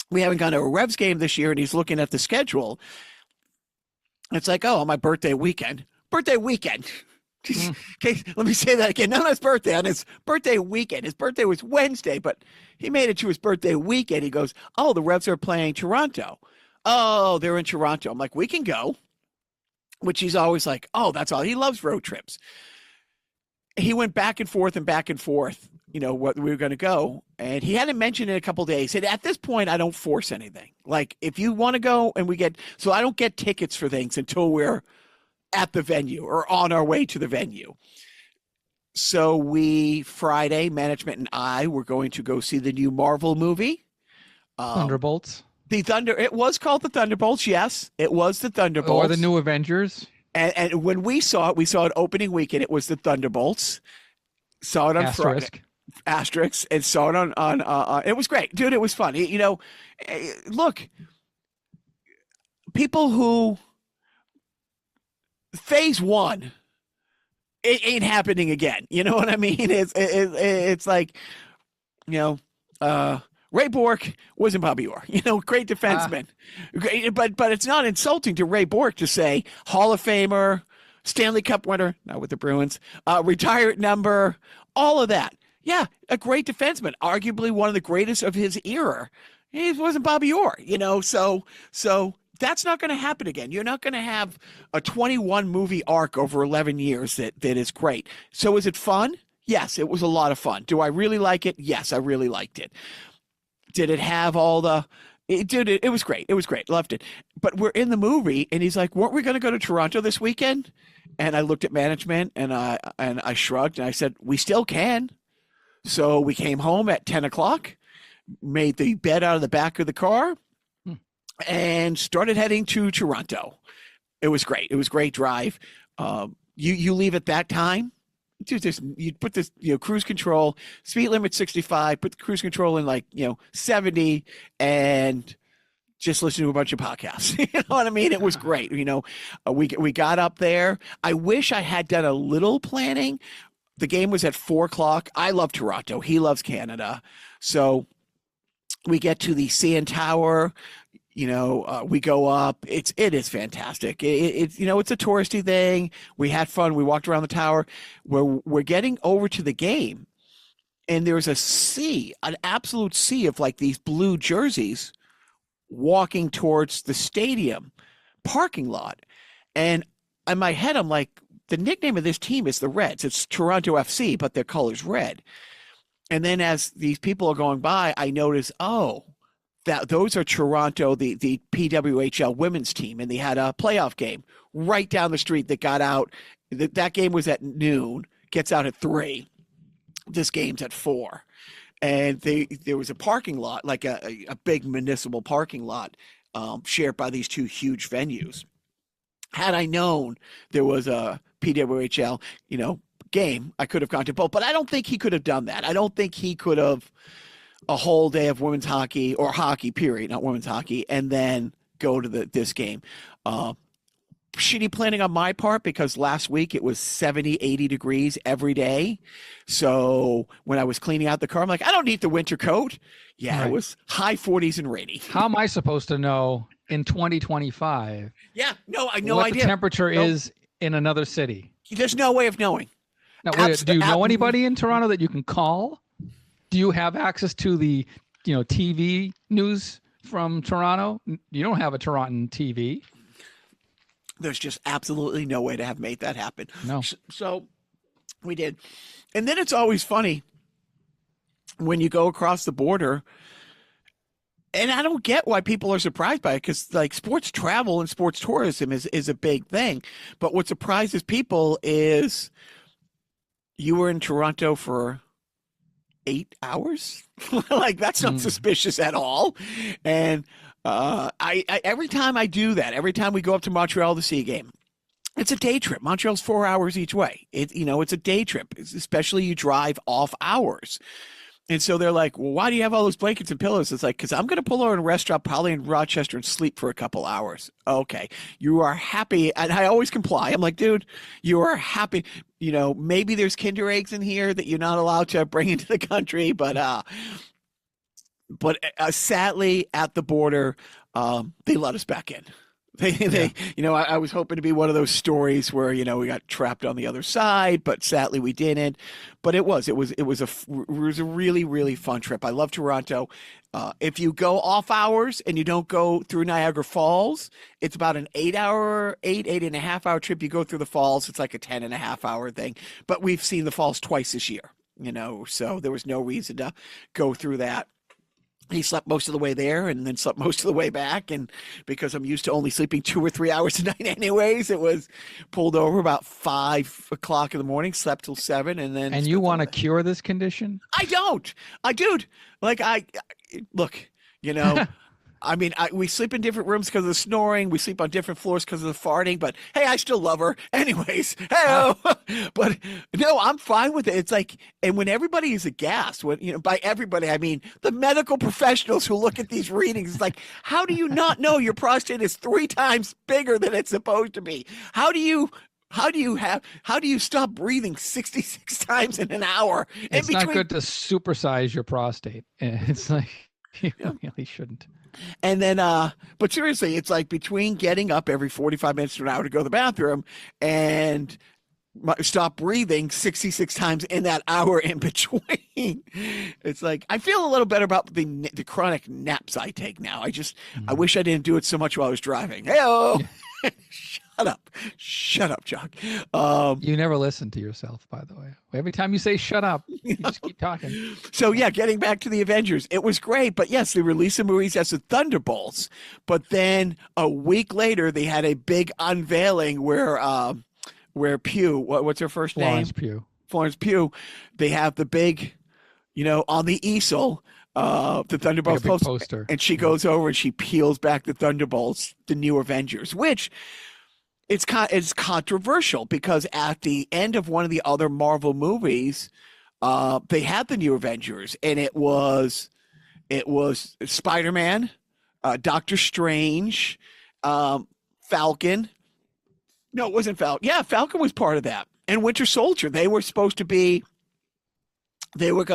We haven't gone to a Revs game this year, and he's looking at the schedule. It's like, oh, my birthday weekend. Okay, let me say that again. Not on his birthday, on his birthday weekend. His birthday was Wednesday, but he made it to his birthday weekend. He goes, oh, the Revs are playing Toronto. Oh, they're in Toronto. I'm like, we can go, which he's always like, oh, that's all. He loves road trips. He went back and forth, what we were going to go. And he hadn't mentioned it in a couple of days. And at this point, I don't force anything. Like, if you want to go and so I don't get tickets for things until we're at the venue or on our way to the venue. So Friday, management and I were going to go see the new Marvel movie. Thunderbolts. It was called the Thunderbolts. Yes, it was the Thunderbolts. Or the new Avengers. And when we saw it opening weekend. It was the Thunderbolts. Saw it on Friday. Asterisk, and saw it on it was great, dude. It was fun. Look, people who phase one, it ain't happening again. You know what I mean? It's like, Ray Bourque wasn't Bobby Orr, great defenseman. But it's not insulting to Ray Bourque to say Hall of Famer, Stanley Cup winner, not with the Bruins, retired number, all of that. Yeah, a great defenseman, arguably one of the greatest of his era. He wasn't Bobby Orr, so that's not going to happen again. You're not going to have a 21 movie arc over 11 years that is great. So is it fun? Yes, it was a lot of fun. Do I really like it? Yes, I really liked it. Did it have all the it was great. It was great. Loved it. But we're in the movie and he's like, weren't we going to go to Toronto this weekend? And I looked at management and I shrugged and I said, we still can. So we came home at 10 o'clock, made the bed out of the back of the car, and started heading to Toronto. It was great. It was a great drive. You leave at that time. You put this, cruise control, speed limit 65, put the cruise control in 70, and just listen to a bunch of podcasts. You know what I mean? It was great. We got up there. I wish I had done a little planning. The game was at 4:00. I love Toronto. He loves Canada. So we get to the CN Tower. We go up. It is fantastic. It's a touristy thing. We had fun. We walked around the tower. We're getting over to the game, and there's an absolute sea of these blue jerseys walking towards the stadium parking lot. And in my head, I'm like, the nickname of this team is the Reds. It's Toronto FC, but their color's red. And then as these people are going by, I notice, that those are Toronto, the PWHL women's team, and they had a playoff game right down the street that got out. That game was at noon, gets out at 3. This game's at 4. And there was a parking lot, like a big municipal parking lot, shared by these two huge venues. Had I known there was a PWHL, game, I could have gone to both. But I don't think he could have done that. I don't think he could have a whole day of women's hockey or hockey, period, not women's hockey, and then go to this game. Shitty planning on my part because last week it was 70, 80 degrees every day. So when I was cleaning out the car, I'm like, I don't need the winter coat. Yeah, right. It was high 40s and rainy. How am I supposed to know in 2025? Yeah, no, I no what idea. The temperature is in another city. There's no way of knowing. Now, do you know anybody in Toronto that you can call? Do you have access to the, TV news from Toronto? You don't have a Toronto TV. There's just absolutely no way to have made that happen. No. So we did. And then it's always funny when you go across the border, and I don't get why people are surprised by it, because like sports travel and sports tourism is a big thing. But what surprises people is you were in Toronto for 8 hours. Like, that's not suspicious at all. And I every time I do that, every time we go up to Montreal to see a game, it's a day trip. Montreal's 4 hours each way. It's a day trip, especially you drive off hours. And so they're like, well, why do you have all those blankets and pillows? It's like, because I'm going to pull over in a restaurant probably in Rochester and sleep for a couple hours. Okay. You are happy. And I always comply. I'm like, dude, you are happy. Maybe there's Kinder eggs in here that you're not allowed to bring into the country. But sadly, at the border, they let us back in. I was hoping to be one of those stories where, we got trapped on the other side, but sadly we didn't. But it was a really, really fun trip. I love Toronto. If you go off hours and you don't go through Niagara Falls, it's about an 8 and a half hour trip. You go through the falls, it's like a 10 and a half hour thing. But we've seen the falls twice this year, so there was no reason to go through that. He slept most of the way there and then slept most of the way back. And because I'm used to only sleeping 2 or 3 hours a night anyways, it was pulled over about 5 o'clock in the morning, slept till 7. And you want to cure this condition? I don't. Dude, look, we sleep in different rooms because of the snoring. We sleep on different floors because of the farting. But hey, I still love her. Anyways, hey, but no, I'm fine with it. It's like, and when everybody is aghast, by everybody, I mean the medical professionals who look at these readings, it's like, how do you not know your prostate is 3 times bigger than it's supposed to be? How do you stop breathing 66 times in an hour? It's not good to supersize your prostate. It's like, you really shouldn't. And then, but seriously, it's like between getting up every 45 minutes to an hour to go to the bathroom and stop breathing 66 times in that hour in between. It's like, I feel a little better about the chronic naps I take now. I wish I didn't do it so much while I was driving. Hey-oh! Shut up, Jacques. You never listen to yourself, by the way. Every time you say shut up, you just keep talking. So yeah, getting back to the Avengers, it was great. But yes, they released the movies as the Thunderbolts. But then a week later, they had a big unveiling where Pugh, what's her first name? Florence Pugh. They have the big, on the easel, the Thunderbolts poster. And she goes over and she peels back the Thunderbolts, the new Avengers, which it's controversial because at the end of one of the other Marvel movies, they had the new Avengers, and it was Spider-Man, Doctor Strange, Falcon. No, it wasn't Falcon. Yeah, Falcon was part of that, and Winter Soldier. They were going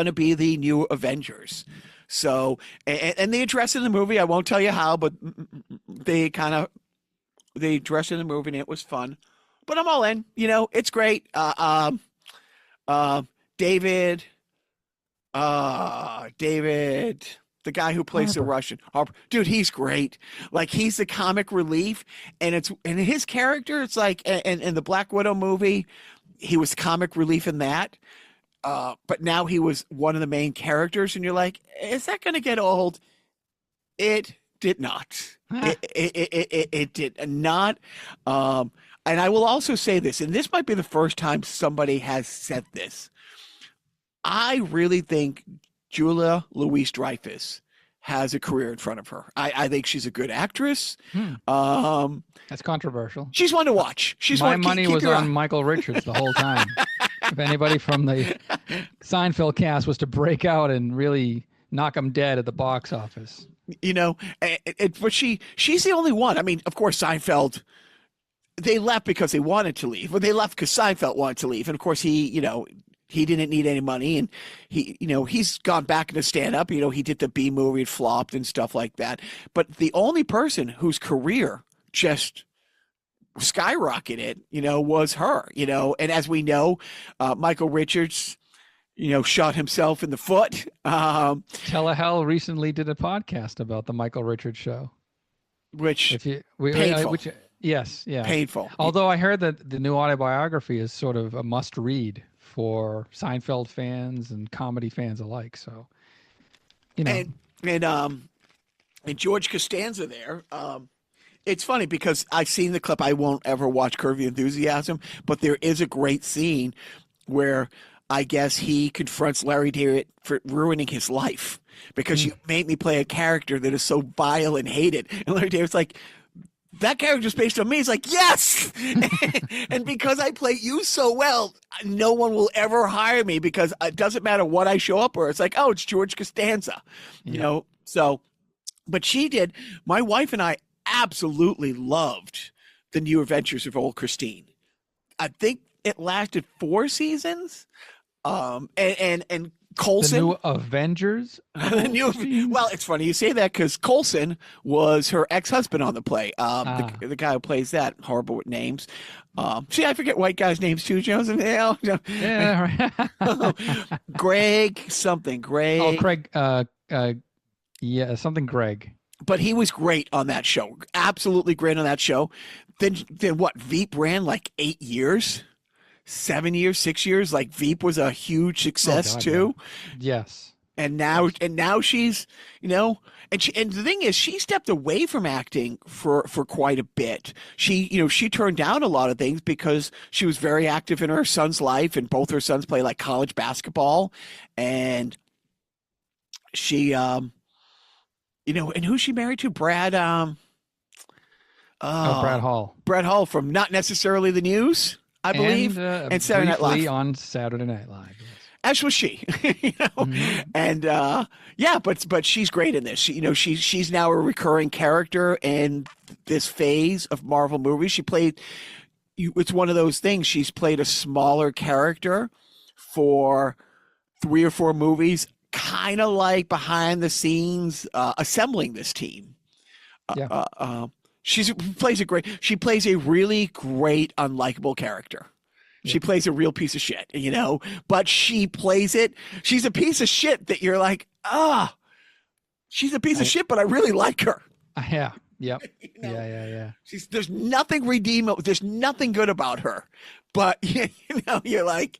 to be the new Avengers. So, and they address it in the movie. I won't tell you how, but they dressed in the movie and it was fun. But I'm all in. It's great. David, the guy who plays the Russian, dude, he's great. Like, he's the comic relief, and his character, it's like, and in the Black Widow movie, he was comic relief in that. But now he was one of the main characters, and you're like, is that going to get old? It did not. It did not. And I will also say this, and this might be the first time somebody has said this. I really think Julia Louis-Dreyfus has a career in front of her. I think she's a good actress. That's controversial. She's one to watch. My money was on Michael Richards the whole time. If anybody from the Seinfeld cast was to break out and really knock him dead at the box office. But she's the only one. I mean, of course, Seinfeld, they left because they wanted to leave, but they left because Seinfeld wanted to leave. And of course, he didn't need any money, and he's gone back into stand-up. He did the B movie, it flopped and stuff like that. But the only person whose career just skyrocketed, was her, and as we know, Michael Richards shot himself in the foot. Telehell recently did a podcast about the Michael Richards show. Which Painful. Yes, yeah. Painful. Although I heard that the new autobiography is sort of a must read for Seinfeld fans and comedy fans alike. So, And George Costanza there. It's funny because I've seen the clip. I won't ever watch Curb Your Enthusiasm, but there is a great scene where I guess he confronts Larry David for ruining his life because you made me play a character that is so vile and hated. And Larry David's like, that character's based on me. He's like, yes. And because I play you so well, no one will ever hire me because it doesn't matter what I show up or it's like, oh, it's George Costanza, So, but she did. My wife and I absolutely loved the New Adventures of Old Christine. I think it lasted 4 seasons. And Coulson, the new Avengers. Well, it's funny you say that because Coulson was her ex-husband on the play. The guy who plays that, horrible with names. See, I forget white guys' names too, Jones. Yeah, right. Greg something. Greg. Oh, Craig. Yeah, something Greg. But he was great on that show. Absolutely great on that show. Then what? Veep ran like 8 years. 7 years, 6 years, like Veep was a huge success too. Yeah. Yes. And now she's, and the thing is she stepped away from acting for quite a bit. She turned down a lot of things because she was very active in her son's life and both her sons play like college basketball. And she, and who's she married to? Brad, Brad Hall. Brad Hall from Not Necessarily the News. I believe, and Saturday Night Live. On Saturday Night Live, yes. As was she, and but she's great in this. She's now a recurring character in this phase of Marvel movies. She played. It's one of those things. She's played a smaller character for 3 or 4 movies, kind of like behind the scenes assembling this team. She plays a really great unlikable character. She plays a real piece of shit, but she plays it. She's a piece of shit that you're like, she's a piece of shit, but I really like her. Yeah. Yep. Yeah. There's nothing redeemable. There's nothing good about her, but you're like,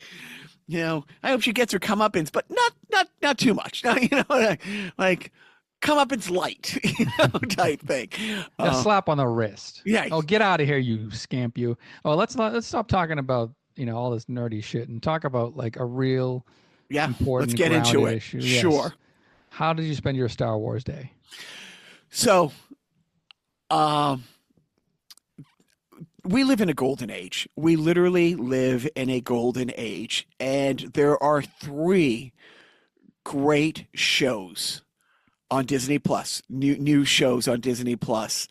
I hope she gets her comeuppance, but not too much. Like comeuppance light, type thing. A slap on the wrist. Yeah. Oh, get out of here, you scamp! You. Oh, let's stop talking about all this nerdy shit and talk about like a real important. Let's get into it. Issue. Sure. Yes. How did you spend your Star Wars day? So, we live in a golden age. We literally live in a golden age, and there are 3 great shows on Disney Plus, new shows on Disney Plus,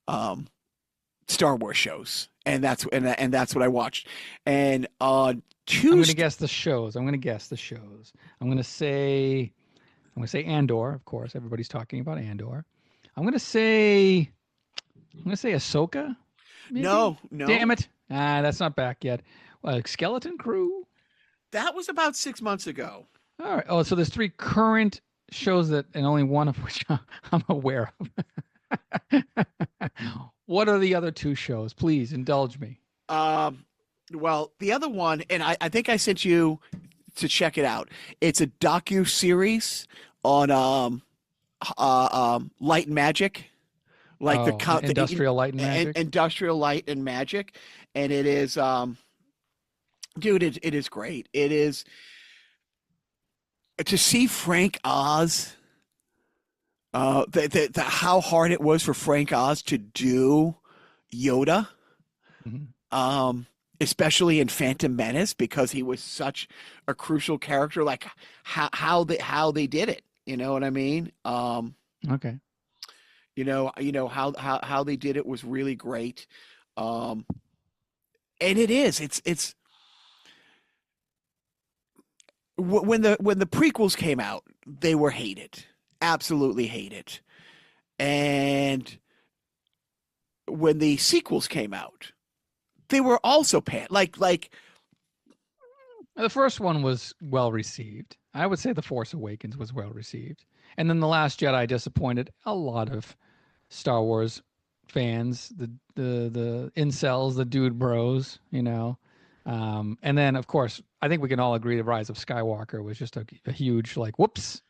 Star Wars shows, and that's what I watched. And on Tuesday, I'm going to guess the shows. I'm going to say Andor. Of course, everybody's talking about Andor. I'm going to say Ahsoka. Maybe? No. Damn it! That's not back yet. Skeleton Crew. That was about 6 months ago. All right. Oh, so there's 3 current shows and only one of which I'm aware of. What are the other 2 shows? Please indulge me. Well, the other one, and I think I sent you to check it out. It's a docu-series on light and magic, like the Industrial Light and Magic. Industrial Light and Magic, and it is, dude, it is great. It is. To see Frank Oz, how hard it was for Frank Oz to do Yoda, especially in Phantom Menace, because he was such a crucial character. Like how they did it, you know what I mean? Okay. How they did it was really great, and it's. When the prequels came out, they were hated, absolutely hated, and when the sequels came out, they were also panned. Like The first one was well received. I would say The Force Awakens was well received. And then The Last Jedi disappointed a lot of Star Wars fans, the incels, the dude bros, you know. And then, of course, I think we can all agree the Rise of Skywalker was just a huge, like, whoops.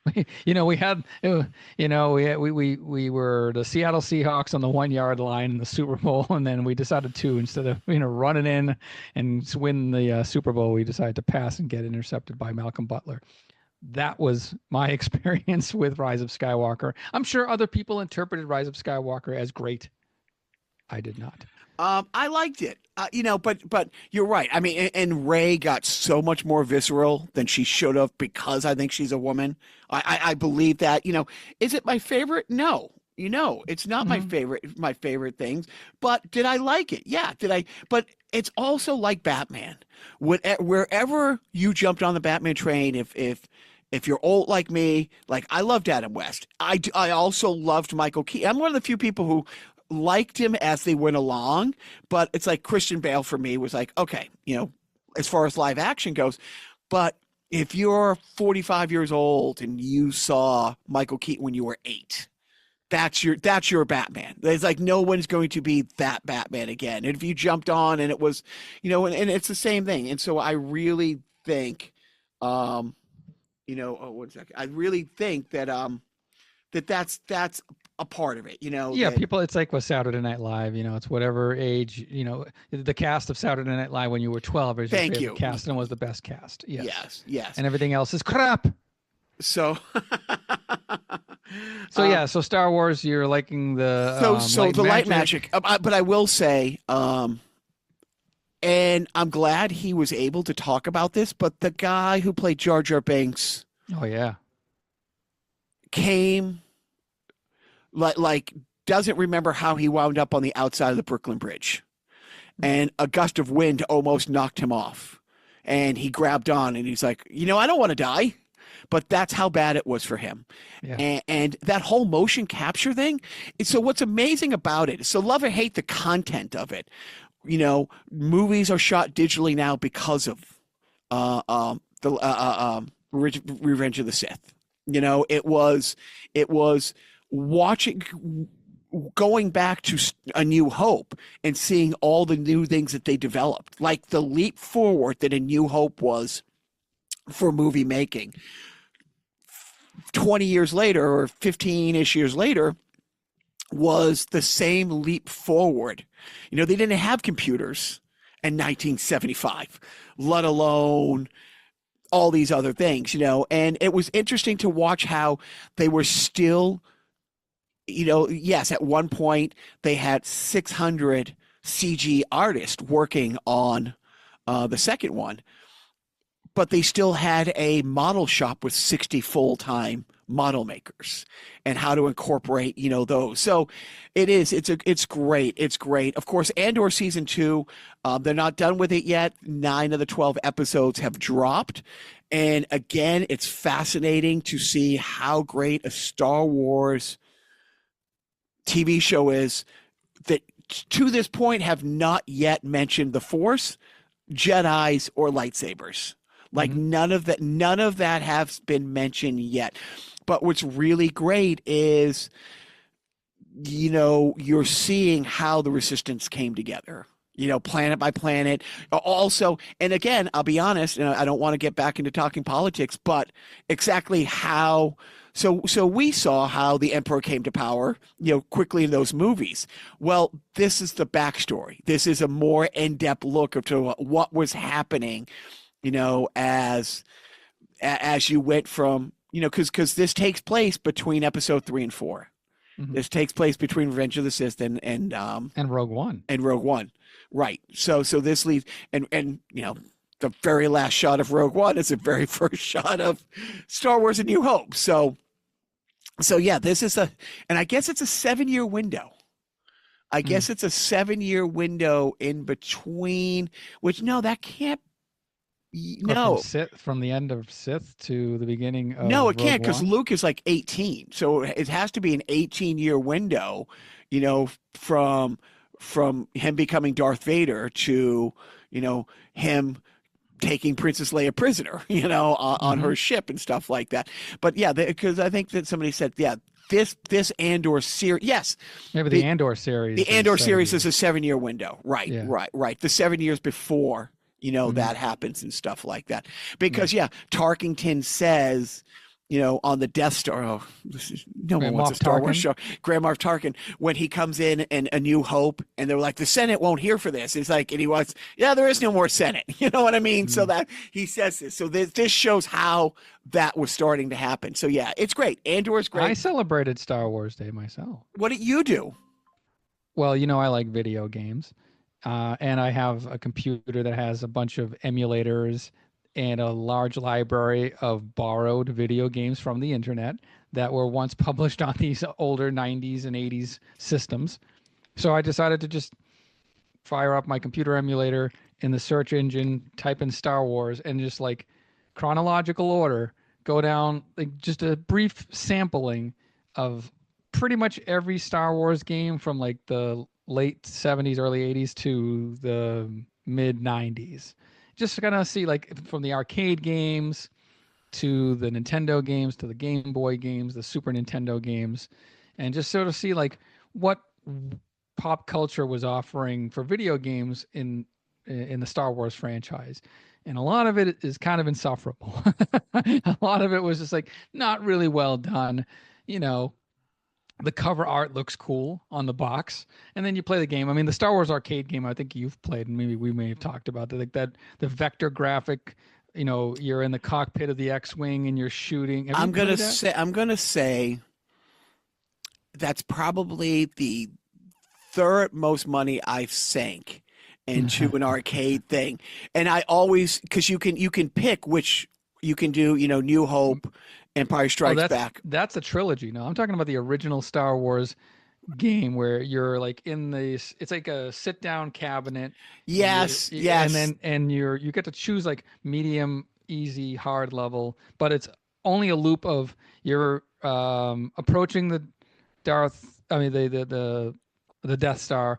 You know, we had, you know, we were the Seattle Seahawks on the 1 yard line in the Super Bowl, and then we decided to, instead of, you know, running in and win the Super Bowl, we decided to pass and get intercepted by Malcolm Butler. That was my experience with Rise of Skywalker. I'm sure other people interpreted Rise of Skywalker as great. I did not. I liked it, you know, but you're right. I mean, and Rey got so much more visceral than she should have because I think she's a woman. I believe that. You know, is it my favorite? No. You know, it's not my favorite things. But did I like it? Yeah. Did I? But it's also like Batman. Wherever you jumped on the Batman train, if you're old like me, like I loved Adam West. I also loved Michael Keaton. I'm one of the few people who liked him as they went along, but it's like Christian Bale for me was like, okay, you know, as far as live action goes, but if you're 45 years old and you saw Michael Keaton when you were 8, that's your Batman. There's like no one's going to be that Batman again. And if you jumped on and it was, you know, and it's the same thing. And so I really think, you know, one second. I really think that that's a part of it, you know. Yeah, people, it's like with Saturday Night Live, you know, it's whatever age, you know, the cast of Saturday Night Live when you were 12 is your favorite cast and was the best cast. Yes. Yes. And everything else is crap. So so Star Wars, you're liking the light magic. But I will say, and I'm glad he was able to talk about this, but the guy who played Jar Jar Binks, oh yeah, came like doesn't remember how he wound up on the outside of the Brooklyn Bridge, and a gust of wind almost knocked him off, and he grabbed on and he's like, you know, I don't want to die. But that's how bad it was for him. Yeah. And that whole motion capture thing. So what's amazing about it, so love or hate the content of it. You know, movies are shot digitally now because of the Revenge of the Sith. You know, it was watching, going back to A New Hope and seeing all the new things that they developed, like the leap forward that A New Hope was for movie making. 20 years later or 15-ish years later was the same leap forward. You know, they didn't have computers in 1975, let alone all these other things, you know, and it was interesting to watch how they were still, you know, yes, at one point they had 600 CG artists working on the second one, but they still had a model shop with 60 full-time model makers and how to incorporate, you know, those. So it's great. It's great. Of course, Andor season 2, they're not done with it yet. 9 of the 12 episodes have dropped. And again, it's fascinating to see how great a Star Wars TV show is that to this point have not yet mentioned the Force, Jedis, or lightsabers. Like none of that has been mentioned yet. But what's really great is, you know, you're seeing how the Resistance came together, you know, planet by planet. Also, and again, I'll be honest, and I don't want to get back into talking politics, but exactly how. So we saw how the Emperor came to power, you know, quickly in those movies. Well, this is the backstory. This is a more in-depth look into what was happening, you know, as you went from, you know, because this takes place between episode 3 and 4. Mm-hmm. This takes place between Revenge of the Sith and Rogue One. And Rogue One. Right. So this leads and you know, the very last shot of Rogue One is the very first shot of Star Wars A New Hope. So yeah, this is and I guess it's a 7-year window. I guess it's a 7-year window in between, which no, that can't. No, from the end of Sith to the beginning of no, it can't, because One? Luke is like 18, so it has to be an 18-year window, you know, from him becoming Darth Vader to, you know, him taking Princess Leia prisoner, on her ship and stuff like that. But yeah, because I think that somebody said, yeah, this Andor series, yes, Maybe the Andor series. the Andor series 70. is a 7-year window, right? Yeah. Right. The 7 years before, that happens and stuff like that. Because Tarkington says, on the Death Star. Oh, no one wants a Star Wars show. Grand Moff Tarkin, when he comes in A New Hope, and they're like, the Senate won't hear for this. It's like, and he wants, there is no more Senate. You know what I mean? So that he says this. So this shows how that was starting to happen. So yeah, it's great. Andor is great. I celebrated Star Wars Day myself. What did you do? Well, I like video games, and I have a computer that has a bunch of emulators and a large library of borrowed video games from the internet that were once published on these older 90s and 80s systems. So I decided to just fire up my computer emulator in the search engine, type in Star Wars, and just like chronological order, go down like just a brief sampling of pretty much every Star Wars game from like the late 70s, early 80s to the mid 90s. Just gonna see like from the arcade games to the Nintendo games to the Game Boy games, the Super Nintendo games, and just sort of see like what pop culture was offering for video games in the Star Wars franchise. And a lot of it is kind of insufferable. A lot of it was just like not really well done. The cover art looks cool on the box, and then you play the game. I mean, the Star Wars arcade game, I think you've played, and maybe we may have talked about that. Like that, the vector graphic. You're in the cockpit of the X-wing and you're shooting. I'm gonna say that's probably the third most money I've sank into an arcade thing, and I always because you can pick which you can do. New Hope. Empire Strikes Back. That's a trilogy. No, I'm talking about the original Star Wars game where you're like in this. It's like a sit-down cabinet. Yes. And you get to choose like medium, easy, hard level, but it's only a loop of you're approaching the the Death Star,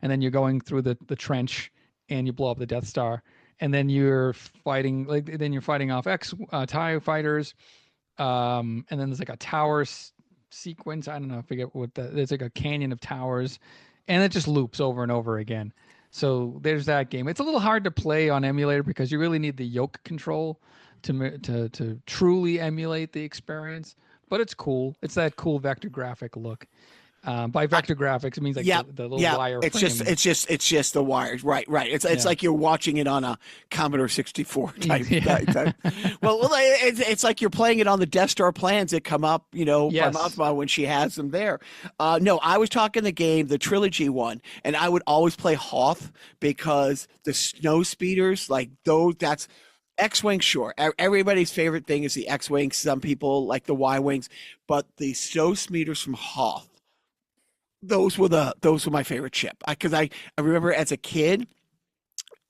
and then you're going through the trench, and you blow up the Death Star, and then you're fighting off TIE fighters. And then there's like a tower sequence. I don't know. I forget what there's like a canyon of towers, and it just loops over and over again. So there's that game. It's a little hard to play on emulator because you really need the yoke control to truly emulate the experience. But it's cool. It's that cool vector graphic look. By vector graphics, it means like the little wire. It's just the wires, right? It's like you're watching it on a Commodore 64 type. Well, it's like you're playing it on the Death Star plans that come up, by Mothma when she has them there. No, I was talking the trilogy one, and I would always play Hoth because the snow speeders, like those, that's. X-Wing, sure. Everybody's favorite thing is the X-Wing. Some people like the Y-Wings, but the snow speeders from Hoth. Those were my favorite ship because I remember as a kid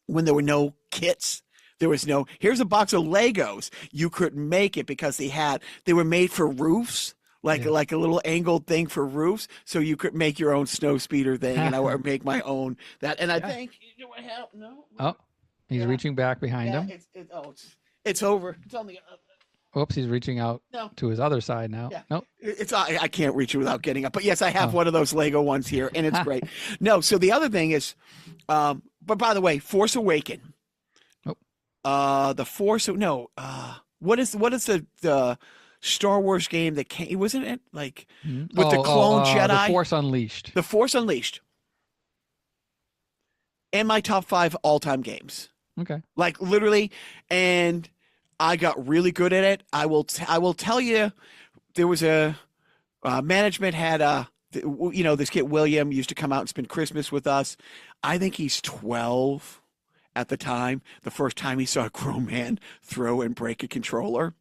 when there were no kits, there was no here's a box of Legos. You couldn't make it because they were made for roofs, like a little angled thing for roofs, so you could make your own snow speeder thing, and I would make my own that. And I think do I have no? Oh, he's reaching back behind him. It's over. It's on the. Oops, he's reaching out to his other side now. Yeah. Nope. I can't reach it without getting up. But yes, I have one of those Lego ones here, and it's great. No, so the other thing is, but by the way, Force Awaken. Nope. What is the Star Wars game that came? Wasn't it like with the clone Jedi? The Force Unleashed. The Force Unleashed. In my top 5 all-time games. Okay. Like literally, and I got really good at it. I will tell you, there was a management had this kid William used to come out and spend Christmas with us. I think he's 12 at the time. The first time he saw a grown man throw and break a controller.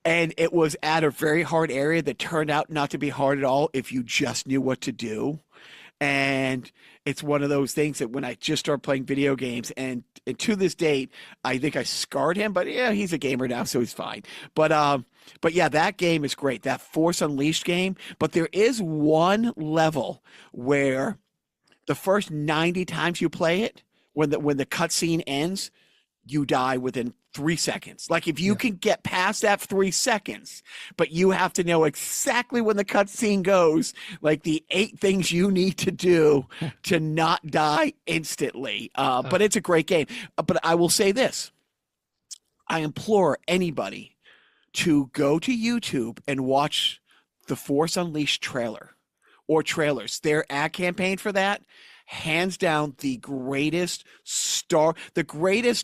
And it was at a very hard area that turned out not to be hard at all if you just knew what to do. And it's one of those things that when I just started playing video games, and to this date, I think I scarred him, but yeah, he's a gamer now, so he's fine. But yeah, that game is great, that Force Unleashed game. But there is one level where the first 90 times you play it, when the cutscene ends, you die within 3 seconds. Like if you Yeah. can get past that 3 seconds, but you have to know exactly when the cutscene goes, like the 8 things you need to do to not die instantly. But it's a great game. But I will say this. I implore anybody to go to YouTube and watch the Force Unleashed trailer or trailers. Their ad campaign for that, hands down, the greatest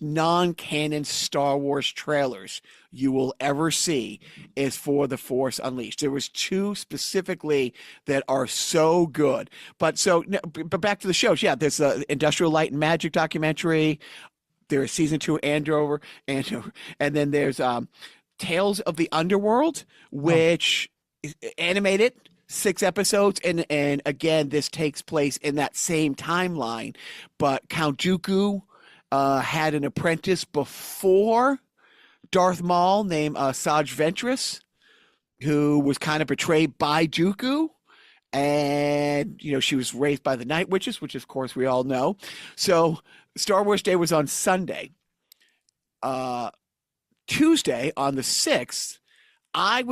non-canon Star Wars trailers you will ever see is for the Force Unleashed. There was 2 specifically that are so good. But back to the shows. Yeah, there's the Industrial Light and Magic documentary. There's season 2 Andover, and then there's Tales of the Underworld, which is animated, 6 episodes, and again, this takes place in that same timeline. But Count Dooku had an apprentice before Darth Maul named Saj Ventress, who was kind of betrayed by Dooku. And, she was raised by the Night Witches, which of course we all know. So Star Wars Day was on Sunday. Tuesday on the 6th, I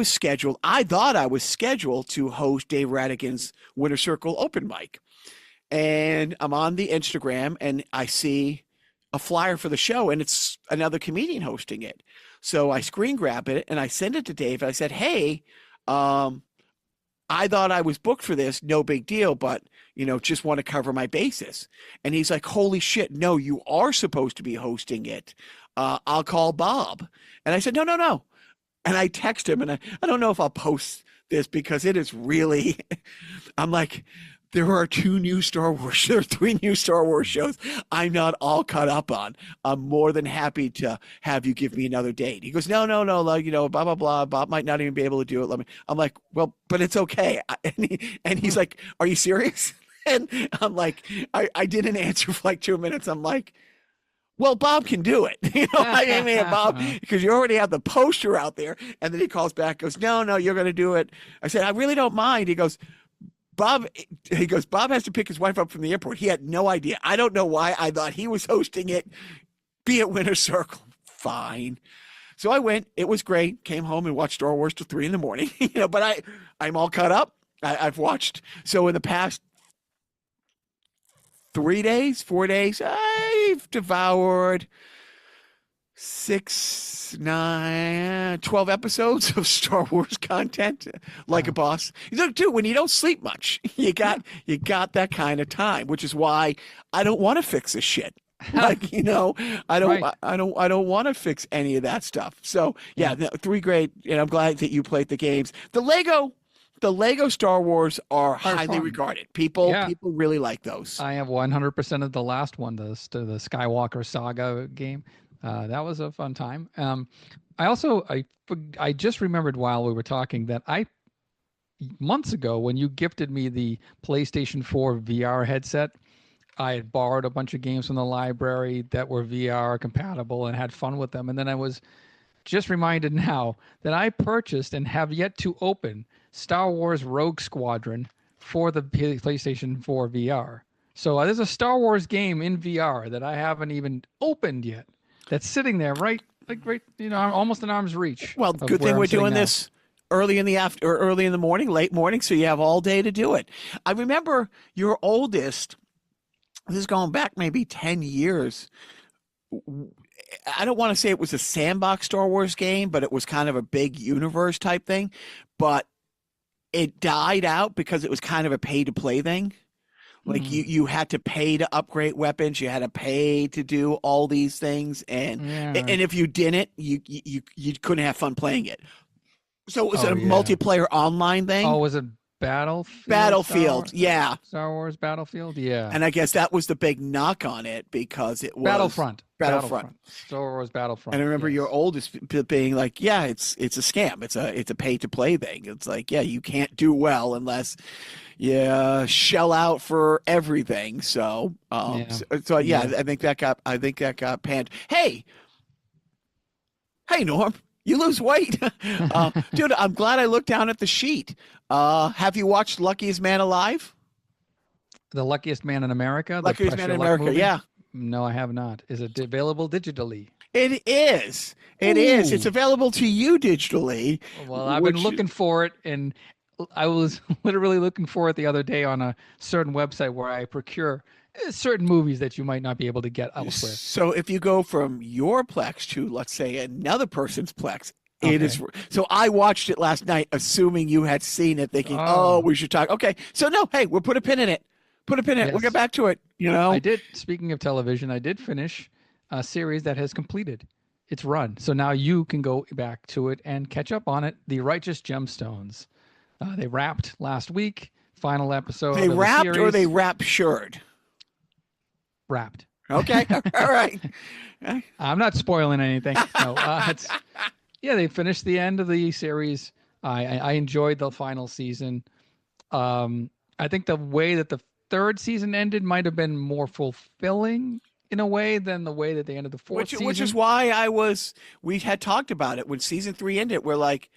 thought I was scheduled to host Dave Radigan's Winter Circle open mic. And I'm on the Instagram and I see a flyer for the show and it's another comedian hosting it. So I screen grab it and I send it to Dave. And I said, hey, I thought I was booked for this, no big deal, but, just want to cover my bases. And he's like, holy shit, no, you are supposed to be hosting it. I'll call Bob. And I said, no. And I text him, and I don't know if I'll post this because it is really, I'm like, there are 3 new Star Wars shows I'm not all caught up on. I'm more than happy to have you give me another date. He goes, no, blah, blah, blah. Bob might not even be able to do it. I'm like, well, but it's okay. And he's like, are you serious? And I'm like, I didn't answer for like 2 minutes. I'm like, well, Bob can do it. I mean, Bob, because you already have the poster out there. And then he calls back, goes, no, you're going to do it. I said, I really don't mind. He goes, Bob has to pick his wife up from the airport. He had no idea. I don't know why. I thought he was hosting it. Be at Winter Circle. Fine. So I went. It was great. Came home and watched Star Wars till 3 a.m. But I'm all caught up. I've watched. So in the past 4 days, I've devoured 12 episodes of Star Wars content like a boss. Dude, when you don't sleep much, you got that kind of time, which is why I don't want to fix this shit. I don't want to fix any of that stuff. So yeah, 3 great, and I'm glad that you played the games. The Lego Star Wars are highly regarded. People really like those. I have 100% of the last one, the Skywalker Saga game. That was a fun time. I just remembered while we were talking that months ago when you gifted me the PlayStation 4 VR headset, I had borrowed a bunch of games from the library that were VR compatible and had fun with them. And then I was just reminded now that I purchased and have yet to open Star Wars Rogue Squadron for the PlayStation 4 VR. So there's a Star Wars game in VR that I haven't even opened yet. That's sitting there right, almost an arm's reach. Well, good thing we're doing this early in the morning, late morning, so you have all day to do it. I remember your oldest. This is going back maybe 10 years. I don't want to say it was a sandbox Star Wars game, but it was kind of a big universe type thing. But it died out because it was kind of a pay-to-play thing. Like you had to pay to upgrade weapons, you had to pay to do all these things, and if you didn't, you couldn't have fun playing it. So it was a multiplayer online thing. Oh, was it Battlefield? Battlefield, yeah. Star Wars Battlefield, yeah. And I guess that was the big knock on it because it was Battlefront. Star Wars Battlefront. And I remember your oldest being like, "Yeah, it's a scam. It's a pay to play thing. It's like, yeah, you can't do well unless you shell out for everything." So, I think that got panned. Hey, Norm. You lose weight. Dude, I'm glad I looked down at the sheet. Have you watched Luckiest Man Alive? The Luckiest Man in America? Luckiest Man in America, movie? yeah. No, I have not. Is it available digitally? It is. It is. It's Ooh. available to you digitally. Well, I've been looking for it, and I was literally looking for it the other day on a certain website where I procure certain movies that you might not be able to get elsewhere. So if you go from your Plex to, let's say, another person's Plex, it is. Okay. So I watched it last night, assuming you had seen it, thinking, Oh. "Oh, we should talk." Okay, so no, hey, we'll put a pin in it. Put a pin in it. We'll Yes. get back to it. You know, I did. Speaking of television, I did finish a series that has completed its run. So now you can go back to it and catch up on it. The Righteous Gemstones. They wrapped last week. Final episode. they of the wrapped or series. they raptured. Wrapped. Okay, all right. I'm not spoiling anything. No, yeah, they finished the end of the series. I enjoyed the final season. I think the way that the third season ended might have been more fulfilling in a way than the way that they ended the fourth season. Which is why we had talked about it when season 3 ended. We're like,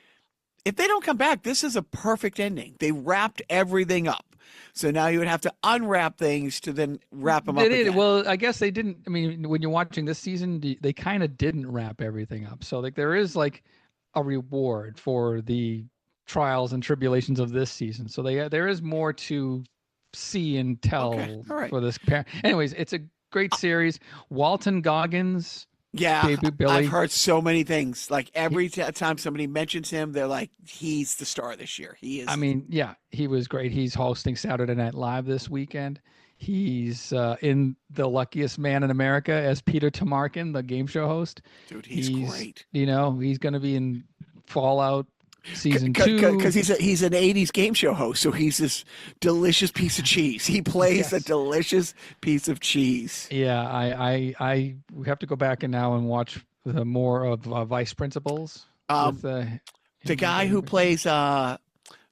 if they don't come back, this is a perfect ending. They wrapped everything up. So now you would have to unwrap things to then wrap them up. They did. Again. Well, I guess they didn't. I mean, when you're watching this season, they kind of didn't wrap everything up. So like there is like a reward for the trials and tribulations of this season. So there is more to see and tell All right. for this pair. Anyways, it's a great series. Walton Goggins. Yeah, Baby Billy. I've heard so many things. Like every time somebody mentions him, they're like, he's the star this year. He is. I mean, yeah, he was great. He's hosting Saturday Night Live this weekend. He's in The Luckiest Man in America as Peter Tamarkin, the game show host. Dude, he's great. You know, he's going to be in Fallout season 2 because he's an 80s game show host, so he's this delicious piece of cheese. He plays a Yes. delicious piece of cheese. Yeah, I we have to go back and now and watch the more of Vice Principals. With, The guy who plays the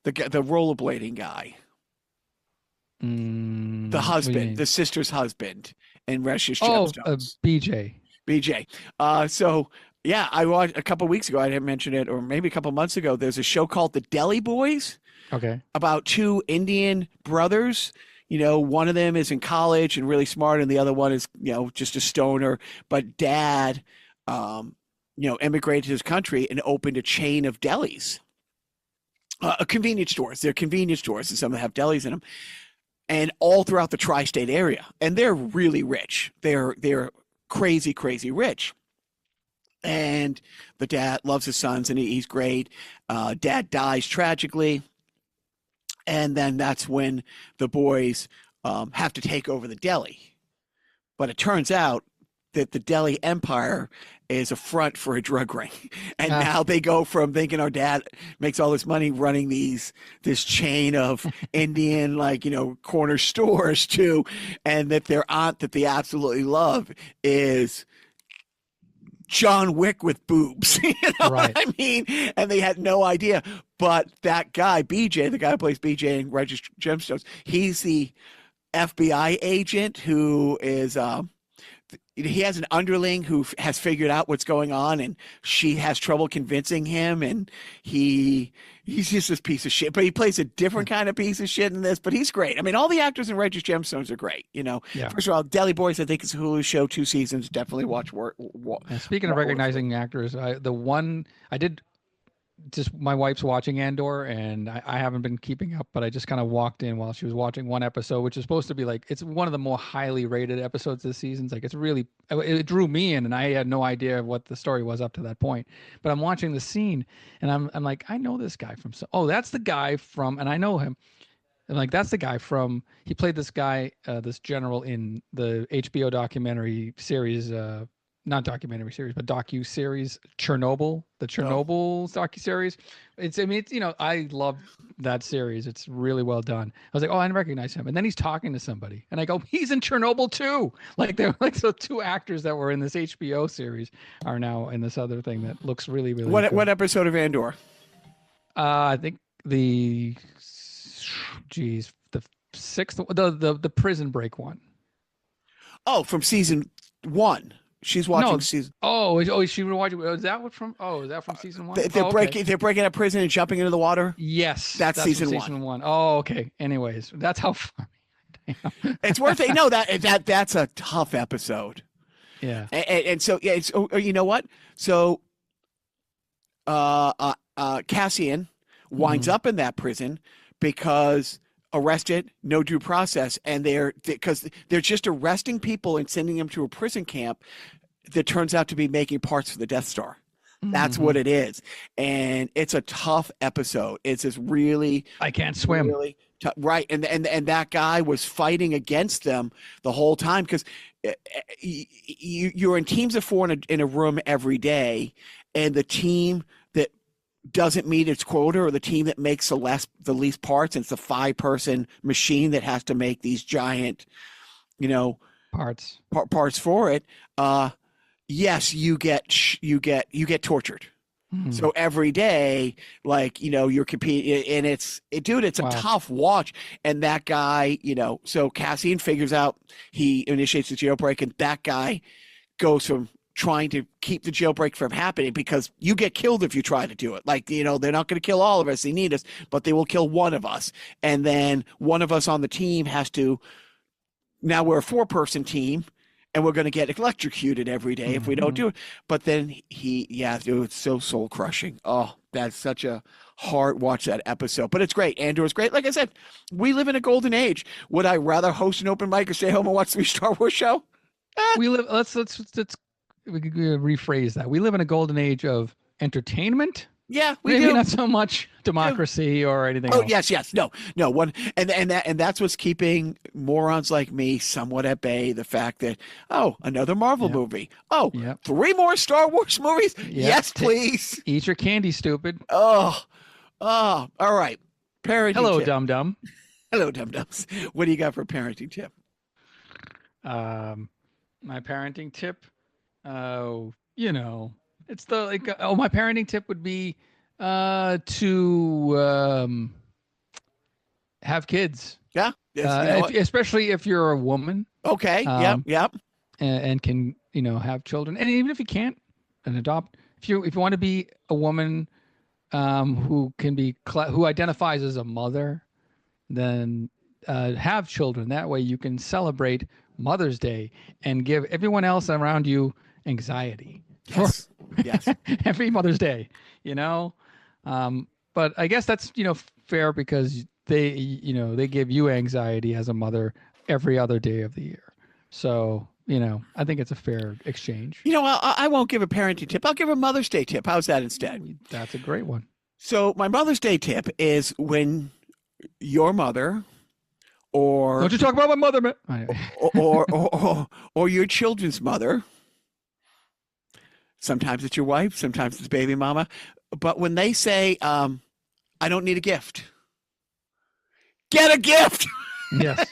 rollerblading guy, the what do you husband, mean? the sister's husband, in Righteous Oh, Gemstones. BJ. BJ. So yeah, I watched a couple weeks ago. I didn't mention it, or maybe a couple months ago. There's a show called The Deli Boys Okay. about two Indian brothers. You know, one of them is in college and really smart, and the other one is, you know, just a stoner. But dad, emigrated to his country and opened a chain of delis, convenience stores. They're convenience stores, and some of them have delis in them, and all throughout the tri-state area. And they're really rich. They're crazy, crazy rich. And the dad loves his sons, and he's great. Dad dies tragically. And then that's when the boys have to take over the deli. But it turns out that the deli empire is a front for a drug ring. And now they go from thinking our dad makes all this money running this chain of Indian, corner stores to, and that their aunt that they absolutely love is John Wick with boobs. You know Right. what I mean? And they had no idea. But that guy, BJ, the guy who plays BJ in Righteous Gemstones, he's the FBI agent who is he has an underling who has figured out what's going on, and she has trouble convincing him, and he's just this piece of shit. But he plays a different kind of piece of shit in this, but he's great. I mean, all the actors in Righteous Gemstones are great, you know. Yeah. First of all, Deli Boys, I think it's a Hulu show, 2 seasons. Definitely watch. And speaking of recognizing actors, the one I did, just my wife's watching Andor, and I haven't been keeping up, but I just kind of walked in while she was watching one episode, which is supposed to be like, it's one of the more highly rated episodes this season. It's like, it drew me in, and I had no idea what the story was up to that point. But I'm watching the scene, and I'm like, I know this guy from, that's the guy from, and I know him. And like, that's the guy from, he played this guy, this general in the HBO documentary series, not documentary series, but docu-series, Chernobyl, the Chernobyl docu-series. I love that series. It's really well done. I was like, oh, I didn't recognize him. And then he's talking to somebody, and I go, he's in Chernobyl too. Like, they're like, so 2 actors that were in this HBO series are now in this other thing that looks really, really good. What episode of Andor? I think the 6th, the prison break one. Oh, from season 1. She's watching season. Oh, she was watching. Is that from season 1? They're breaking out of prison and jumping into the water. Yes, that's season 1. Oh, okay. Anyways, that's how far. It's worth it. No, that's a tough episode. Yeah. And so yeah, it's you know what? So Cassian winds up in that prison because arrested, no due process, and because they're just arresting people and sending them to a prison camp that turns out to be making parts for the Death Star. That's what it is, and it's a tough episode. It's this really I can't swim. really right, and that guy was fighting against them the whole time because you're in teams of four in a room every day, and the team that doesn't meet its quota or the team that makes the least parts, and it's a 5-person machine that has to make these giant, Parts. parts for it. Yes, you get tortured. So every day, you're competing, and it's a tough watch. And that guy, so Cassian figures out, he initiates the jailbreak, and that guy goes from trying to keep the jailbreak from happening, because you get killed if you try to do it. They're not going to kill all of us. They need us, but they will kill one of us. And then one of us on the team has to, now we're a 4-person team, and we're going to get electrocuted every day if we don't do it. But then it's so soul crushing. Oh, that's such a hard watch, that episode. But it's great. Andor's great. Like I said, we live in a golden age. Would I rather host an open mic or stay home and watch the Star Wars show? Let's we could rephrase that. We live in a golden age of entertainment. Yeah, we Maybe do. not so much democracy or anything else. Yes. No. One, and that's what's keeping morons like me somewhat at bay. The fact that, another Marvel movie. 3 more Star Wars movies. Yes, please. Eat your candy, stupid. Oh, all right. Parenting Hello, tip. dum dum. Hello, dum dums. What do you got for a parenting tip? My parenting tip. It's my parenting tip would be to have kids. Yeah. Especially if you're a woman. Okay. Yep. And can, have children. And even if you can't, and adopt. If you want to be a woman who can be who identifies as a mother, then have children. That way you can celebrate Mother's Day and give everyone else around you anxiety. Yes. Yes. Every Mother's Day, but I guess that's, fair, because they give you anxiety as a mother every other day of the year. So, I think it's a fair exchange. I won't give a parenting tip. I'll give a Mother's Day tip. How's that instead? That's a great one. So my Mother's Day tip is, when your mother, or don't you talk about my mother, man. or your children's mother, sometimes it's your wife, sometimes it's baby mama, but when they say, I don't need a gift, get a gift. Yes.